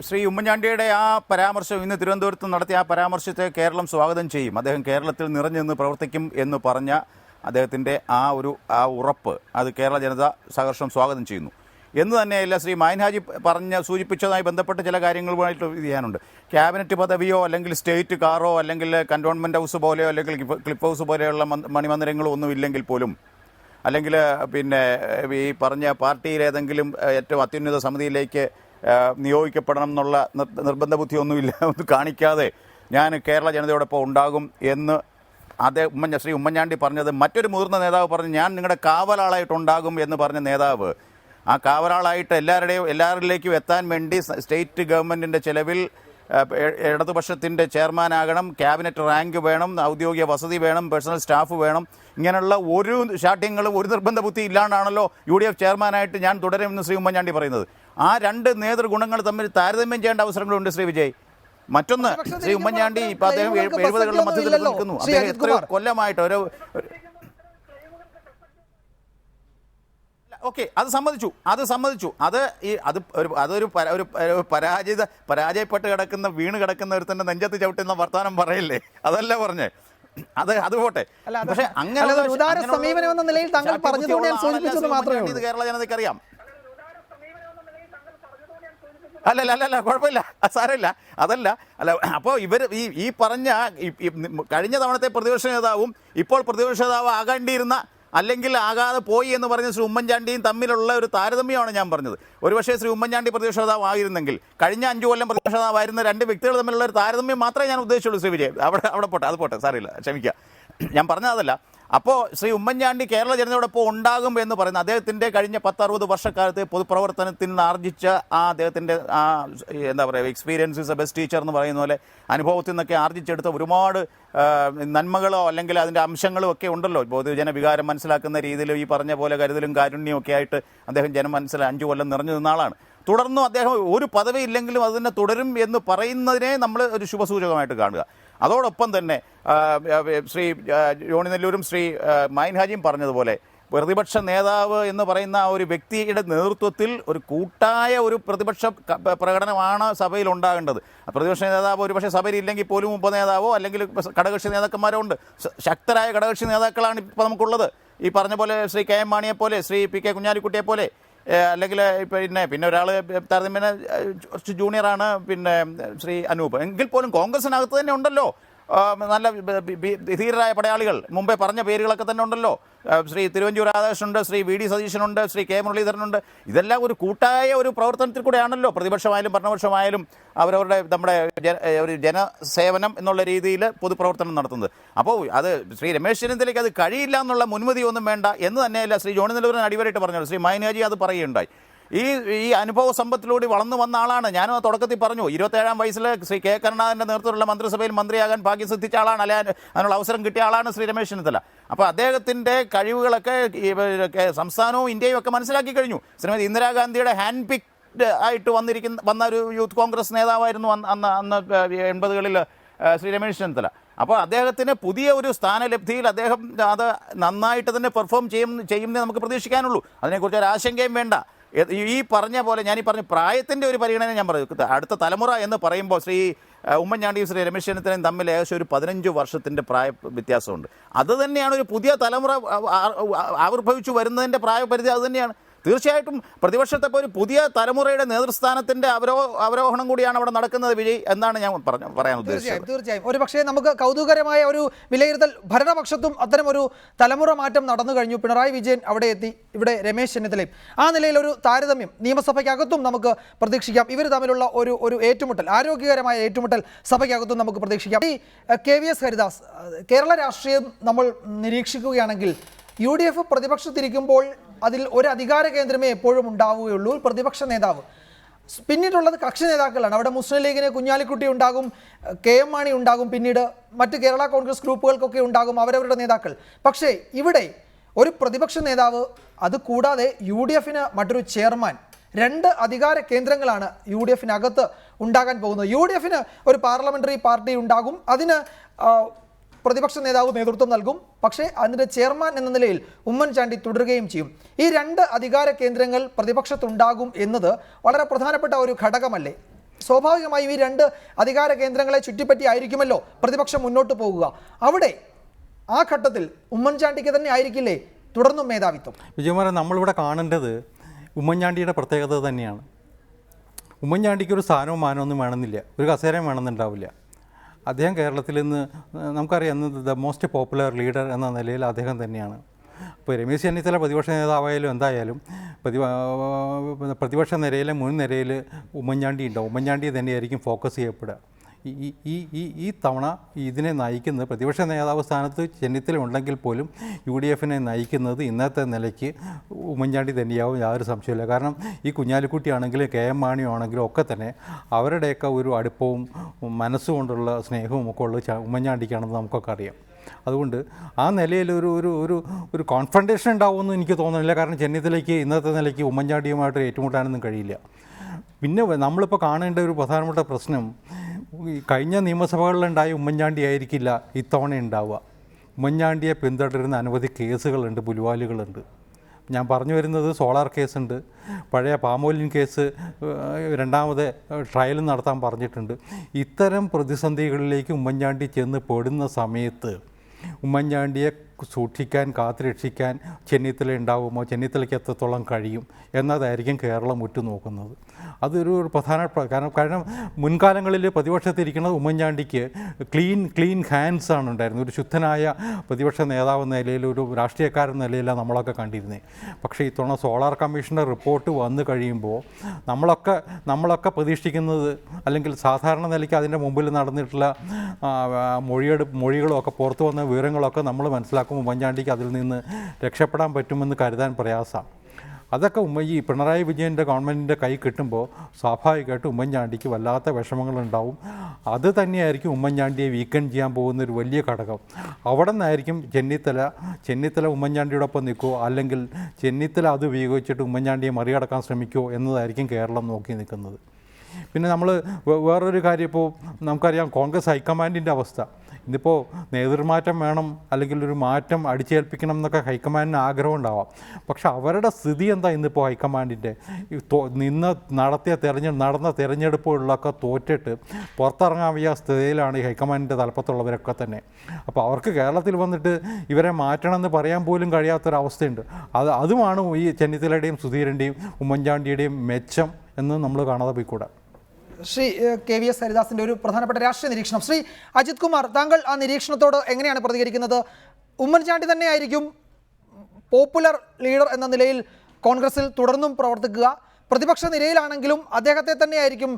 ശ്രീ ഉമ്മൻചാണ്ടിയുടെ ആ പരാമർശം, ഇന്ന് തിരുവനന്തപുരത്ത് നടത്തിയ ആ പരാമർശത്തെ കേരളം സ്വാഗതം ചെയ്യും. അദ്ദേഹം കേരളത്തിൽ നിറഞ്ഞു നിന്ന് പ്രവർത്തിക്കും എന്ന് പറഞ്ഞ അദ്ദേഹത്തിൻ്റെ ആ ഉറപ്പ് അത് കേരള ജനത സഹർഷം സ്വാഗതം ചെയ്യുന്നു എന്ന് തന്നെയല്ല ശ്രീ മായൻ ഹാജി സൂചിപ്പിച്ചതുമായി ബന്ധപ്പെട്ട് ചില കാര്യങ്ങളുമായിട്ട് ചെയ്യാനുണ്ട്. ക്യാബിനറ്റ് പദവിയോ അല്ലെങ്കിൽ സ്റ്റേറ്റ് കാറോ അല്ലെങ്കിൽ കന്റോൺമെൻറ്റ് ഹൗസ് പോലെയോ അല്ലെങ്കിൽ ക്ലിപ്പ് ഹൗസ് പോലെയുള്ള മണിമന്ദിരങ്ങളോ ഒന്നും ഇല്ലെങ്കിൽ പോലും, അല്ലെങ്കിൽ പിന്നെ ഈ പറഞ്ഞ പാർട്ടിയിലേതെങ്കിലും ഏറ്റവും അത്യുന്നത സമിതിയിലേക്ക് നിയോഗിക്കപ്പെടണം എന്നുള്ള നിർബന്ധ ബുദ്ധിയൊന്നുമില്ല ഒന്ന് കാണിക്കാതെ ഞാൻ കേരള ജനതയോടൊപ്പം ഉണ്ടാകും എന്ന് ശ്രീ ഉമ്മൻചാണ്ടി പറഞ്ഞത്. മറ്റൊരു മുതിർന്ന നേതാവ് പറഞ്ഞു, ഞാൻ നിങ്ങളുടെ കാവലാളായിട്ടുണ്ടാകും എന്ന് പറഞ്ഞ നേതാവ് ആ കാവലാളായിട്ട് എല്ലാവരിലേക്കും എത്താൻ വേണ്ടി സ്റ്റേറ്റ് ഗവൺമെൻറ്റിൻ്റെ ചിലവിൽ ഇടതുപക്ഷത്തിൻ്റെ ചെയർമാനാകണം, ക്യാബിനറ്റ് റാങ്ക് വേണം, ഔദ്യോഗിക വസതി വേണം, പേഴ്സണൽ സ്റ്റാഫ് വേണം, ഇങ്ങനെയുള്ള ഒരു ശാഠ്യങ്ങളും ഒരു നിർബന്ധ ബുദ്ധി ഇല്ലാണ്ടാണല്ലോ UDF ചെയർമാനായിട്ട് ഞാൻ തുടരുമെന്ന് ശ്രീ ഉമ്മൻചാണ്ടി പറയുന്നത്. ആ രണ്ട് നേതൃഗുണങ്ങൾ തമ്മിൽ താരതമ്യം ചെയ്യേണ്ട അവസരങ്ങളുണ്ട് ശ്രീ വിജയ്. മറ്റൊന്ന്, ശ്രീ ഉമ്മൻചാണ്ടി ഇപ്പം അദ്ദേഹം 70കളുടെ മധ്യത്തിൽ നിൽക്കുന്നു. അദ്ദേഹം എത്രയോ കൊല്ലമായിട്ട് ഓക്കെ, അത് സമ്മതിച്ചു. അതൊരു പരാജയപ്പെട്ട് കിടക്കുന്ന വീണ് കിടക്കുന്ന ഒരുത്തന്റെ നെഞ്ചത്ത് ചവിട്ടുന്ന വർത്താനം പറയില്ലേ, അതല്ല പറഞ്ഞേ. അത് പോട്ടെ. പക്ഷെ അങ്ങനെ കേരള ജനതയ്ക്ക് അറിയാം. അല്ല കുഴപ്പമില്ല, സാരമില്ല, അതല്ല. അപ്പോൾ ഈ പറഞ്ഞ കഴിഞ്ഞ തവണത്തെ പ്രതിപക്ഷ നേതാവും ഇപ്പോൾ പ്രതിപക്ഷ നേതാവ് ആകേണ്ടിയിരുന്ന അല്ലെങ്കിൽ ആകാതെ പോയി എന്ന് പറഞ്ഞ ശ്രീ ഉമ്മൻചാണ്ടിയും തമ്മിലുള്ള ഒരു താരതമ്യമാണ് ഞാൻ പറഞ്ഞത്. ഒരുപക്ഷേ ശ്രീ ഉമ്മൻചാണ്ടി പ്രതിപക്ഷ നേതാവ് ആയിരുന്നെങ്കിൽ കഴിഞ്ഞ 5 കൊല്ലം പ്രതിപക്ഷ നേതാവായിരുന്ന രണ്ട് വ്യക്തികൾ തമ്മിലുള്ള ഒരു താരതമ്യം മാത്രമേ ഞാൻ ഉദ്ദേശിച്ചുള്ളൂ ശ്രീ വിജയ്. അവിടെ പോട്ടെ, അത് പോട്ടെ, സാരമില്ല, ക്ഷമിക്കുക, ഞാൻ പറഞ്ഞതല്ല. അപ്പോൾ ശ്രീ ഉമ്മൻചാണ്ടി കേരള ജനതയോടൊപ്പം ഉണ്ടാകും എന്ന് പറയുന്ന അദ്ദേഹത്തിൻ്റെ കഴിഞ്ഞ 10-60 വർഷക്കാലത്തെ പൊതുപ്രവർത്തനത്തിൽ നിന്ന് ആർജിച്ച അദ്ദേഹത്തിൻ്റെ എന്താ പറയുക, experience is A best teacher എന്ന് പറയുന്ന പോലെ അനുഭവത്തിൽ നിന്നൊക്കെ ആർജിച്ചെടുത്ത ഒരുപാട് നന്മകളോ അല്ലെങ്കിൽ അതിൻ്റെ അംശങ്ങളും ഒക്കെ ഉണ്ടല്ലോ. പൊതുജനവികാരം മനസ്സിലാക്കുന്ന രീതിയിൽ ഈ പറഞ്ഞ പോലെ കരുതലും കാരുണ്യവും ഒക്കെ ആയിട്ട് അദ്ദേഹം ജനം 5 കൊല്ലം നിറഞ്ഞു നിന്ന ആളാണ്. തുടർന്നും അദ്ദേഹം ഒരു പദവി ഇല്ലെങ്കിലും അത് തന്നെ തുടരും എന്ന് പറയുന്നതിനെ നമ്മൾ ഒരു ശുഭസൂചകമായിട്ട് കാണുക. അതോടൊപ്പം തന്നെ ശ്രീ ജോണി നെല്ലൂരും ശ്രീ മായൻ ഹാജിയും പറഞ്ഞതുപോലെ പ്രതിപക്ഷ നേതാവ് എന്ന് പറയുന്ന ആ ഒരു വ്യക്തിയുടെ നേതൃത്വത്തിൽ ഒരു കൂട്ടായ ഒരു പ്രതിപക്ഷ പ്രകടനമാണ് സഭയിൽ ഉണ്ടാകേണ്ടത്. പ്രതിപക്ഷ നേതാവ് ഒരു പക്ഷേ സഭയിൽ ഇല്ലെങ്കിൽ പോലും ഉപനേതാവോ അല്ലെങ്കിൽ ഘടകകക്ഷി നേതാക്കന്മാരോ ഉണ്ട്. ശക്തരായ ഘടകകക്ഷി നേതാക്കളാണ് ഇപ്പോൾ നമുക്കുള്ളത്. ഈ പറഞ്ഞ പോലെ ശ്രീ KM മാണിയെ പോലെ, ശ്രീ PK കുഞ്ഞാലിക്കുട്ടിയെ പോലെ, അല്ലെങ്കിൽ പിന്നെ ഒരാൾ താരതമ്യേന കുറച്ച് ജൂനിയറാണ്, പിന്നെ ശ്രീ അനൂപ്. എങ്കിൽ പോലും കോൺഗ്രസിനകത്ത് തന്നെ ഉണ്ടല്ലോ നല്ല ധീരരായ പടയാളികൾ. മുമ്പേ പറഞ്ഞ പേരുകളൊക്കെ തന്നെ ഉണ്ടല്ലോ. Shri Thiruvanchoor രാധാകൃഷ്ണനുണ്ട്, Shri VD സതീശനുണ്ട്, Shri K മുരളീധരനുണ്ട്. ഇതെല്ലാം ഒരു കൂട്ടായ ഒരു പ്രവർത്തനത്തിൽ കൂടെയാണല്ലോ പ്രതിപക്ഷമായാലും ഭരണപക്ഷമായാലും അവരവരുടെ നമ്മുടെ ഒരു ജനസേവനം എന്നുള്ള രീതിയിൽ പൊതുപ്രവർത്തനം നടത്തുന്നത്. അപ്പോൾ അത് ശ്രീ രമേശ് ചെന്നിത്തലയ്ക്ക് അത് കഴിയില്ല എന്നുള്ള മുൻമതിയൊന്നും വേണ്ട എന്ന് തന്നെയല്ല ശ്രീ ജോണി നെല്ലൂരിന് അടിവരായിട്ട് പറഞ്ഞത്. ശ്രീ മായൻ ഹാജി അത് പറയുകയുണ്ടായി. ഈ അനുഭവ സമ്പത്തിലൂടെ വളർന്നു വന്ന ആളാണ്. ഞാനും തുടക്കത്തിൽ പറഞ്ഞു, 27-ാം വയസ്സിൽ ശ്രീ K കരുണാകരൻ്റെ നേതൃത്വത്തിലുള്ള മന്ത്രിസഭയിൽ മന്ത്രിയാകാൻ ഭാഗ്യം സിദ്ധിച്ച ആളാണ്, അല്ലെ അതിനുള്ള അവസരം കിട്ടിയ ആളാണ് ശ്രീ രമേശ് ചെന്നിത്തല. അപ്പോൾ അദ്ദേഹത്തിൻ്റെ കഴിവുകളൊക്കെ സംസ്ഥാനവും ഇന്ത്യയും ഒക്കെ മനസ്സിലാക്കി കഴിഞ്ഞു. ശ്രീമതി ഇന്ദിരാഗാന്ധിയുടെ ഹാൻഡ് പിക്ഡ് ആയിട്ട് വന്ന ഒരു യൂത്ത് കോൺഗ്രസ് നേതാവായിരുന്നു അന്ന് 80കളിൽ ശ്രീ രമേശ് ചെന്നിത്തല. അപ്പോൾ അദ്ദേഹത്തിന് പുതിയ ഒരു സ്ഥാനലബ്ധിയിൽ അദ്ദേഹം അത് നന്നായിട്ട് തന്നെ പെർഫോം ചെയ്യുമെന്ന് നമുക്ക് പ്രതീക്ഷിക്കാനുള്ളൂ. അതിനെക്കുറിച്ച് ഒരു ആശങ്കയും വേണ്ട. ഈ പറഞ്ഞ പോലെ ഞാൻ ഈ പറഞ്ഞ പ്രായത്തിൻ്റെ ഒരു പരിഗണന ഞാൻ പറയും. അടുത്ത തലമുറ എന്ന് പറയുമ്പോൾ ശ്രീ ഉമ്മൻചാണ്ടിയും ശ്രീ രമേശ് ചെന്നിത്തലയും തമ്മിൽ ഏകദേശം ഒരു 15 വർഷത്തിൻ്റെ പ്രായ വ്യത്യാസമുണ്ട്. അത് തന്നെയാണ് ഒരു പുതിയ തലമുറ ആവിർഭവിച്ചു വരുന്നതിൻ്റെ പ്രായപരിധി അത് തന്നെയാണ്. തീർച്ചയായിട്ടും പ്രതിപക്ഷത്തെ ഒരു പുതിയ തലമുറയുടെ നേതൃസ്ഥാനത്തിൻ്റെ അവരോഹണം കൂടിയാണ് അവിടെ നടക്കുന്നത് വിജയ് എന്നാണ് ഞാൻ പറയാൻ ഉദ്ദേശിച്ചത്. തീർച്ചയായും ഒരു പക്ഷേ നമുക്ക് കൗതുകരമായ ഒരു വിലയിരുത്തൽ, ഭരണപക്ഷത്തും അത്തരം ഒരു തലമുറ മാറ്റം നടന്നു കഴിഞ്ഞു. പിണറായി വിജയൻ അവിടെ എത്തി, ഇവിടെ രമേശ് ചെന്നിത്തലയും. ആ നിലയിലൊരു താരതമ്യം നിയമസഭയ്ക്കകത്തും നമുക്ക് പ്രതീക്ഷിക്കാം. ഇവർ തമ്മിലുള്ള ഒരു ഏറ്റുമുട്ടൽ, ആരോഗ്യകരമായ ഏറ്റുമുട്ടൽ സഭയ്ക്കകത്തും നമുക്ക് പ്രതീക്ഷിക്കാം. ഈ KVS ഹരിദാസ്, കേരള രാഷ്ട്രീയം നമ്മൾ നിരീക്ഷിക്കുകയാണെങ്കിൽ UDF പ്രതിപക്ഷത്തിരിക്കുമ്പോൾ അതിൽ ഒരു അധികാര കേന്ദ്രമേ എപ്പോഴും ഉണ്ടാവുകയുള്ളൂ, പ്രതിപക്ഷ നേതാവ്. പിന്നീടുള്ളത് കക്ഷി നേതാക്കളാണ്. അവിടെ മുസ്ലിം ലീഗിന് കുഞ്ഞാലിക്കുട്ടി ഉണ്ടാകും, KM മാണി ഉണ്ടാകും, പിന്നീട് മറ്റ് കേരള കോൺഗ്രസ് ഗ്രൂപ്പുകൾക്കൊക്കെ ഉണ്ടാകും അവരവരുടെ നേതാക്കൾ. പക്ഷേ ഇവിടെ ഒരു പ്രതിപക്ഷ നേതാവ്, അത് കൂടാതെ UDF-ന് മറ്റൊരു ചെയർമാൻ, 2 അധികാര കേന്ദ്രങ്ങളാണ് UDF-നകത്ത് ഉണ്ടാകാൻ പോകുന്നത്. UDF-ന് ഒരു പാർലമെന്ററി പാർട്ടി ഉണ്ടാകും, അതിന് പ്രതിപക്ഷ നേതാവ് നേതൃത്വം നൽകും. പക്ഷേ അതിൻ്റെ ചെയർമാൻ എന്ന നിലയിൽ ഉമ്മൻചാണ്ടി തുടരുകയും ചെയ്യും. ഈ 2 അധികാര കേന്ദ്രങ്ങൾ പ്രതിപക്ഷത്തുണ്ടാകും എന്നത് വളരെ പ്രധാനപ്പെട്ട ഒരു ഘടകമല്ലേ? സ്വാഭാവികമായും ഈ 2 അധികാര കേന്ദ്രങ്ങളെ ചുറ്റിപ്പറ്റി ആയിരിക്കുമല്ലോ പ്രതിപക്ഷം മുന്നോട്ട് പോകുക. അവിടെ ആ ഘട്ടത്തിൽ ഉമ്മൻചാണ്ടിക്ക് തന്നെ ആയിരിക്കില്ലേ തുടർന്നും മേധാവിത്വം? വിജയകുമാരൻ, നമ്മളിവിടെ കാണേണ്ടത് ഉമ്മൻചാണ്ടിയുടെ പ്രത്യേകത തന്നെയാണ്. ഉമ്മൻചാണ്ടിക്ക് ഒരു സ്ഥാനവും മാനമൊന്നും വേണമെന്നില്ല, ഒരു കസേരയും വേണമെന്നുണ്ടാവില്ല. അദ്ദേഹം കേരളത്തിൽ നിന്ന് നമുക്കറിയാം, ദ മോസ്റ്റ് പോപ്പുലർ ലീഡർ എന്ന നിലയിൽ അദ്ദേഹം തന്നെയാണ്. ഇപ്പോൾ രമേശ് ചെന്നിത്തല പ്രതിപക്ഷ നേതാവായാലും എന്തായാലും പ്രതിപക്ഷ നിരയിലെ മുൻ നിരയിൽ ഉമ്മൻചാണ്ടി ഉണ്ടാവും. ഉമ്മൻചാണ്ടി തന്നെയായിരിക്കും ഫോക്കസ് ചെയ്യപ്പെടുക. ഈ തവണ ഇതിനെ നയിക്കുന്നത്, പ്രതിപക്ഷ നേതാവ് സ്ഥാനത്ത് ചെന്നിത്തല ഉണ്ടെങ്കിൽ പോലും UDF-നെ നയിക്കുന്നത് ഇന്നത്തെ നിലയ്ക്ക് ഉമ്മൻചാണ്ടി തന്നെയാവും, യാതൊരു സംശയമില്ല. കാരണം ഈ കുഞ്ഞാലിക്കുട്ടിയാണെങ്കിലും KM മാണിയാണെങ്കിലും ഒക്കെ തന്നെ അവരുടെയൊക്കെ ഒരു അടുപ്പവും മനസ്സുകൊണ്ടുള്ള സ്നേഹവും ഒക്കെ ഉള്ള ഉമ്മൻചാണ്ടിക്കാണെന്ന് നമുക്കൊക്കെ അറിയാം. അതുകൊണ്ട് ആ നിലയിൽ ഒരു കോൺഫ്രണ്ടേഷൻ ഉണ്ടാവുമെന്ന് എനിക്ക് തോന്നുന്നില്ല. കാരണം ചെന്നിത്തലയ്ക്ക് ഇന്നത്തെ നിലയ്ക്ക് ഉമ്മൻചാണ്ടിയുമായിട്ട് ഏറ്റുമുട്ടാനൊന്നും കഴിയില്ല. പിന്നെ നമ്മളിപ്പോൾ കാണേണ്ട ഒരു പ്രധാനപ്പെട്ട പ്രശ്നം, കഴിഞ്ഞ നിയമസഭകളിലുണ്ടായ ഉമ്മൻചാണ്ടി ആയിരിക്കില്ല ഇത്തവണ ഉണ്ടാവുക. ഉമ്മൻചാണ്ടിയെ പിന്തുടരുന്ന അനവധി കേസുകളുണ്ട്, പുലിവാലുകളുണ്ട്. ഞാൻ പറഞ്ഞു വരുന്നത് സോളാർ കേസുണ്ട്, പഴയ പാമോലിൻ കേസ് 2ാമത് ട്രയൽ നടത്താൻ പറഞ്ഞിട്ടുണ്ട്. ഇത്തരം പ്രതിസന്ധികളിലേക്ക് ഉമ്മൻചാണ്ടി ചെന്ന് പെടുന്ന സമയത്ത് ഉമ്മൻചാണ്ടിയെ സൂക്ഷിക്കാൻ, കാത്തുരക്ഷിക്കാൻ ചെന്നിത്തല ഉണ്ടാവുമോ, ചെന്നിത്തലയ്ക്ക് എത്രത്തോളം കഴിയും എന്നതായിരിക്കും കേരളം ഉറ്റുനോക്കുന്നത്. അതൊരു കാരണം മുൻകാലങ്ങളിൽ പ്രതിപക്ഷത്തിരിക്കുന്നത് ഉമ്മൻചാണ്ടിക്ക് ക്ലീൻ ഹാൻഡ്സ് ആണ് ഉണ്ടായിരുന്നത്. ഒരു ശുദ്ധനായ പ്രതിപക്ഷ നേതാവ് എന്ന നിലയിൽ, ഒരു രാഷ്ട്രീയക്കാരൻ നിലയിലാണ് നമ്മളൊക്കെ കണ്ടിരുന്നത്. പക്ഷേ ഇത്തവണ സോളാർ കമ്മീഷൻ്റെ റിപ്പോർട്ട് വന്നു കഴിയുമ്പോൾ നമ്മളൊക്കെ പ്രതീക്ഷിക്കുന്നത്, അല്ലെങ്കിൽ സാധാരണ നിലയ്ക്ക് അതിൻ്റെ മുമ്പിൽ നടന്നിട്ടുള്ള മൊഴികളും ഒക്കെ പുറത്തു വന്ന വിവരങ്ങളൊക്കെ നമ്മൾ മനസ്സിലാക്കും. ഉമ്മൻചാണ്ടിക്ക് അതിൽ നിന്ന് രക്ഷപ്പെടാൻ പറ്റുമെന്ന് കരുതാൻ പ്രയാസമാണ്. അതൊക്കെ ഈ പിണറായി വിജയൻ്റെ ഗവൺമെൻറ്റിൻ്റെ കൈ കിട്ടുമ്പോൾ സ്വാഭാവികമായിട്ട് ഉമ്മൻചാണ്ടിക്ക് വല്ലാത്ത വിഷമങ്ങളുണ്ടാവും. അത് തന്നെയായിരിക്കും ഉമ്മൻചാണ്ടിയെ വീക്കെൻഡ് ചെയ്യാൻ പോകുന്നൊരു വലിയ ഘടകം. അവിടെ നിന്നായിരിക്കും ചെന്നിത്തല ഉമ്മൻചാണ്ടിയോടൊപ്പം നിൽക്കുമോ, അല്ലെങ്കിൽ ചെന്നിത്തല അത് ഉപയോഗിച്ചിട്ട് ഉമ്മൻചാണ്ടിയെ മറികടക്കാൻ ശ്രമിക്കുമോ എന്നതായിരിക്കും കേരളം നോക്കി നിൽക്കുന്നത്. പിന്നെ നമ്മൾ വേറൊരു കാര്യം, ഇപ്പോൾ നമുക്കറിയാം കോൺഗ്രസ് ഹൈക്കമാൻഡിൻ്റെ അവസ്ഥ. ഇന്നിപ്പോൾ നേതൃമാറ്റം വേണം, അല്ലെങ്കിൽ ഒരു മാറ്റം അടിച്ചേൽപ്പിക്കണം എന്നൊക്കെ ഹൈക്കമാൻഡിന് ആഗ്രഹം ഉണ്ടാവാം. പക്ഷെ അവരുടെ സ്ഥിതി എന്താ ഇന്നിപ്പോൾ ഹൈക്കമാൻഡിൻ്റെ? നടന്ന തിരഞ്ഞെടുപ്പുകളിലൊക്കെ തോറ്റിട്ട് പുറത്തിറങ്ങാൻ വയ്യ സ്ഥിതിയിലാണ് ഈ ഹൈക്കമാൻഡിൻ്റെ തലപ്പത്തുള്ളവരൊക്കെ തന്നെ. അപ്പോൾ അവർക്ക് കേരളത്തിൽ വന്നിട്ട് ഇവരെ മാറ്റണമെന്ന് പറയാൻ പോലും കഴിയാത്തൊരവസ്ഥയുണ്ട്. അതുമാണ് ഈ ചെന്നിത്തലയുടെയും സുധീരൻ്റെയും ഉമ്മൻചാണ്ടിയുടെയും മെച്ചം എന്ന് നമ്മൾ കാണാതെ പോയിക്കൂടാ. ശ്രീ KVS ഹരിദാസിൻ്റെ ഒരു പ്രധാനപ്പെട്ട രാഷ്ട്രീയ നിരീക്ഷണം. ശ്രീ അജിത് കുമാർ, താങ്കൾ ആ നിരീക്ഷണത്തോട് എങ്ങനെയാണ് പ്രതികരിക്കുന്നത്? ഉമ്മൻചാണ്ടി തന്നെയായിരിക്കും പോപ്പുലർ ലീഡർ എന്ന നിലയിൽ കോൺഗ്രസിൽ തുടർന്നും പ്രവർത്തിക്കുക, പ്രതിപക്ഷ നിരയിലാണെങ്കിലും അദ്ദേഹത്തെ തന്നെയായിരിക്കും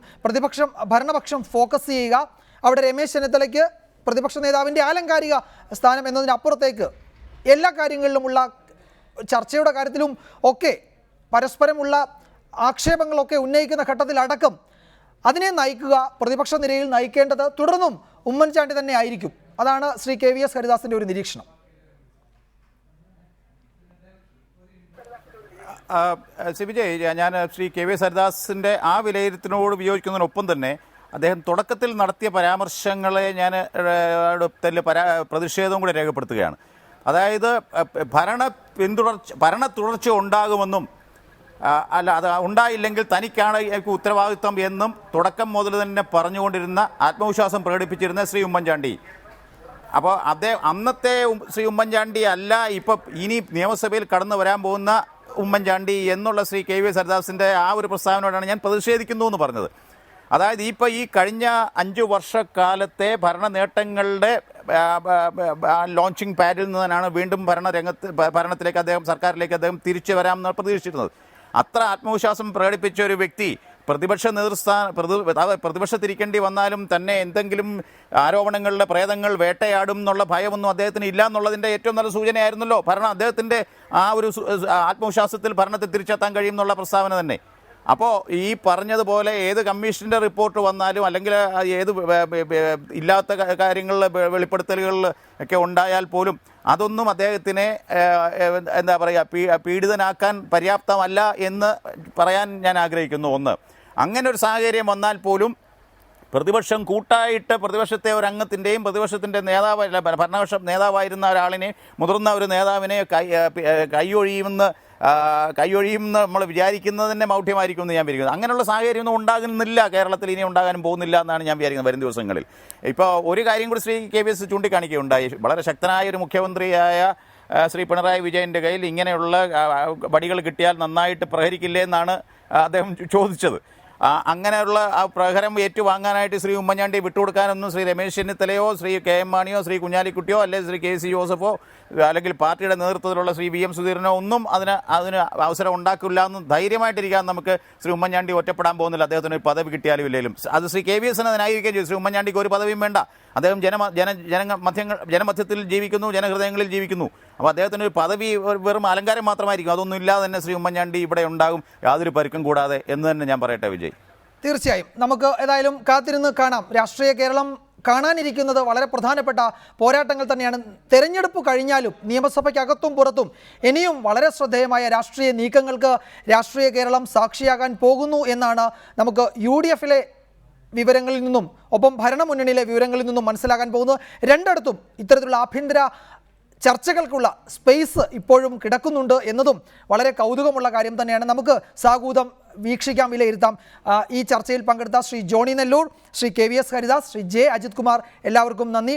ഭരണപക്ഷം ഫോക്കസ് ചെയ്യുക. അവിടെ രമേശ് ചെന്നിത്തലയ്ക്ക് പ്രതിപക്ഷ നേതാവിൻ്റെ ആലങ്കാരിക സ്ഥാനം എന്നതിനപ്പുറത്തേക്ക് എല്ലാ കാര്യങ്ങളിലുമുള്ള ചർച്ചയുടെ കാര്യത്തിലും ഒക്കെ പരസ്പരമുള്ള ആക്ഷേപങ്ങളൊക്കെ ഉന്നയിക്കുന്ന ഘട്ടത്തിലടക്കം അതിനെ നയിക്കുക, പ്രതിപക്ഷ നിരയിൽ നയിക്കേണ്ടത് തുടർന്നും ഉമ്മൻചാണ്ടി തന്നെ ആയിരിക്കും. അതാണ് ശ്രീ KVS ഹരിദാസിൻ്റെ ഒരു നിരീക്ഷണം. വിജയ്, ഞാൻ ശ്രീ KVS ഹരിദാസിൻ്റെ ആ വിലയിരുത്തലിനോട് വിയോജിക്കുന്നതിനൊപ്പം തന്നെ അദ്ദേഹം തുടക്കത്തിൽ നടത്തിയ പരാമർശങ്ങളെ ഞാൻ പ്രതിഷേധവും കൂടെ രേഖപ്പെടുത്തുകയാണ്. അതായത് ഭരണ തുടർച്ച ഉണ്ടാകുമെന്നും അല്ല, അത് ഉണ്ടായില്ലെങ്കിൽ തനിക്കാണ് ഉത്തരവാദിത്വം എന്നും തുടക്കം മുതൽ തന്നെ പറഞ്ഞുകൊണ്ടിരുന്ന, ആത്മവിശ്വാസം പ്രകടിപ്പിച്ചിരുന്ന ശ്രീ ഉമ്മൻചാണ്ടി. അപ്പോൾ അന്നത്തെ ശ്രീ ഉമ്മൻചാണ്ടി അല്ല ഇപ്പോൾ ഇനി നിയമസഭയിൽ കടന്നു വരാൻ പോകുന്ന ഉമ്മൻചാണ്ടി എന്നുള്ള ശ്രീ KVS ഹരിദാസിൻ്റെ ആ ഒരു പ്രസ്താവനയോടാണ് ഞാൻ പ്രതിഷേധിക്കുന്നു എന്ന് പറഞ്ഞത്. അതായത് ഇപ്പോൾ ഈ കഴിഞ്ഞ 5 വർഷക്കാലത്തെ ഭരണ നേട്ടങ്ങളുടെ ലോഞ്ചിങ് പാഡിൽ നിന്നാണ് വീണ്ടും സർക്കാരിലേക്ക് അദ്ദേഹം തിരിച്ചു വരാമെന്ന് പ്രതീക്ഷിച്ചിരുന്നത്. അത്ര ആത്മവിശ്വാസം പ്രകടിപ്പിച്ച ഒരു വ്യക്തി പ്രതിപക്ഷത്തിരിക്കേണ്ടി വന്നാലും തന്നെ എന്തെങ്കിലും ആരോപണങ്ങളുടെ പ്രേതങ്ങൾ വേട്ടയാടും എന്നുള്ള ഭയമൊന്നും അദ്ദേഹത്തിന് ഇല്ല എന്നുള്ളതിൻ്റെ ഏറ്റവും നല്ല സൂചനയായിരുന്നല്ലോ അദ്ദേഹത്തിൻ്റെ ആ ഒരു ആത്മവിശ്വാസത്തിൽ ഭരണത്തെ തിരിച്ചെത്താൻ കഴിയും എന്നുള്ള പ്രസ്താവന തന്നെ. അപ്പോൾ ഈ പറഞ്ഞതുപോലെ ഏത് കമ്മീഷൻ്റെ റിപ്പോർട്ട് വന്നാലും അല്ലെങ്കിൽ ഏത് ഇല്ലാത്ത കാര്യങ്ങളിൽ വെളിപ്പെടുത്തലുകൾ ഒക്കെ ഉണ്ടായാൽ പോലും അതൊന്നും അദ്ദേഹത്തിനെ എന്താ പറയുക പീഡിതനാക്കാൻ പര്യാപ്തമല്ല എന്ന് പറയാൻ ഞാൻ ആഗ്രഹിക്കുന്നു. ഒന്ന്, അങ്ങനെ ഒരു സാഹചര്യം വന്നാൽ പോലും പ്രതിപക്ഷം കൂട്ടായിട്ട് പ്രതിപക്ഷത്തെ ഒരു അംഗത്തിൻ്റെയും പ്രതിപക്ഷത്തിൻ്റെ ഭരണപക്ഷ നേതാവായിരുന്ന ഒരാളിനെ, മുതിർന്ന ഒരു നേതാവിനെ കൈയൊഴിയുമെന്ന് നമ്മൾ വിചാരിക്കുന്നതിൻ്റെ മൗഢ്യമായിരിക്കും എന്ന് ഞാൻ വിചാരിക്കുന്നത്. അങ്ങനെയുള്ള സാഹചര്യമൊന്നും ഉണ്ടാകുന്നില്ല, കേരളത്തിൽ ഇനി ഉണ്ടാകാനും പോകുന്നില്ല എന്നാണ് ഞാൻ വിചാരിക്കുന്നത് വരും ദിവസങ്ങളിൽ. ഇപ്പോൾ ഒരു കാര്യം കൂടി ശ്രീ KVS ചൂണ്ടിക്കാണിക്കുകയുണ്ടായി. വളരെ ശക്തനായ ഒരു മുഖ്യമന്ത്രിയായ ശ്രീ പിണറായി വിജയൻ്റെ കയ്യിൽ ഇങ്ങനെയുള്ള വടികൾ കിട്ടിയാൽ നന്നായിട്ട് പ്രഹരിക്കില്ലേ എന്നാണ് അദ്ദേഹം ചോദിച്ചത്. അങ്ങനെയുള്ള ആ പ്രഹരം ഏറ്റുവാങ്ങാനായിട്ട് ശ്രീ ഉമ്മൻചാണ്ടി വിട്ടുകൊടുക്കാനൊന്നും ശ്രീ രമേശ് ചെന്നിത്തലയോ ശ്രീ KM മാണിയോ ശ്രീ കുഞ്ഞാലിക്കുട്ടിയോ അല്ലെങ്കിൽ ശ്രീ KC ജോസഫോ അല്ലെങ്കിൽ പാർട്ടിയുടെ നേതൃത്വത്തിലുള്ള ശ്രീ VM സുധീരനോ ഒന്നും അതിന് അവസരം ഉണ്ടാക്കില്ല എന്ന് ധൈര്യമായിട്ടിരിക്കാൻ നമുക്ക് ശ്രീ ഉമ്മൻചാണ്ടി ഒറ്റപ്പെടാൻ പോകുന്നില്ല. അദ്ദേഹത്തിന് ഒരു പദവി കിട്ടിയാലും ഇല്ലെങ്കിലും അത് ശ്രീ KVS അതിനായിരിക്കുകയും ചെയ്തു. ശ്രീ ഉമ്മൻചാണ്ടിക്ക് ഒരു പദവിയും വേണ്ട. അദ്ദേഹം ജനമധ്യത്തിൽ ജീവിക്കുന്നു, ജനഹൃദയങ്ങളിൽ ജീവിക്കുന്നു. അപ്പോൾ അദ്ദേഹത്തിന് ഒരു പദവി വെറും അലങ്കാരം മാത്രമായിരിക്കും. അതൊന്നും ഇല്ലാതെ തന്നെ ശ്രീ ഉമ്മൻചാണ്ടി ഇവിടെ ഉണ്ടാകും, യാതൊരു പരുക്കും കൂടാതെ എന്ന് തന്നെ ഞാൻ പറയട്ടെ വിജയ്. തീർച്ചയായും നമുക്ക് ഏതായാലും കാത്തിരുന്ന് കാണാം. രാഷ്ട്രീയ കേരളം കാണാനിരിക്കുന്നത് വളരെ പ്രധാനപ്പെട്ട പോരാട്ടങ്ങൾ തന്നെയാണ്. തെരഞ്ഞെടുപ്പ് കഴിഞ്ഞാലും നിയമസഭയ്ക്കകത്തും പുറത്തും ഇനിയും വളരെ ശ്രദ്ധേയമായ രാഷ്ട്രീയ നീക്കങ്ങൾക്ക് രാഷ്ട്രീയ കേരളം സാക്ഷിയാകാൻ പോകുന്നു എന്നാണ് നമുക്ക് UDF-ലെ വിവരങ്ങളിൽ നിന്നും ഒപ്പം ഭരണമുന്നണിയിലെ വിവരങ്ങളിൽ നിന്നും മനസ്സിലാക്കാൻ പോകുന്നത്. രണ്ടിടത്തും ഇത്തരത്തിലുള്ള ആഭ്യന്തര ചർച്ചകൾക്കുള്ള സ്പേസ് ഇപ്പോഴും കിടക്കുന്നുണ്ട് എന്നതും വളരെ കൗതുകമുള്ള കാര്യം തന്നെയാണ്. നമുക്ക് സാഗൂതം വീക്ഷിക്കാം, വിലയിരുത്താം. ഈ ചർച്ചയിൽ പങ്കെടുത്ത ശ്രീ ജോണി നെല്ലൂർ, ശ്രീ KVS ഹരിദാസ്, ശ്രീ J. അജിത് കുമാർ, എല്ലാവർക്കും നന്ദി.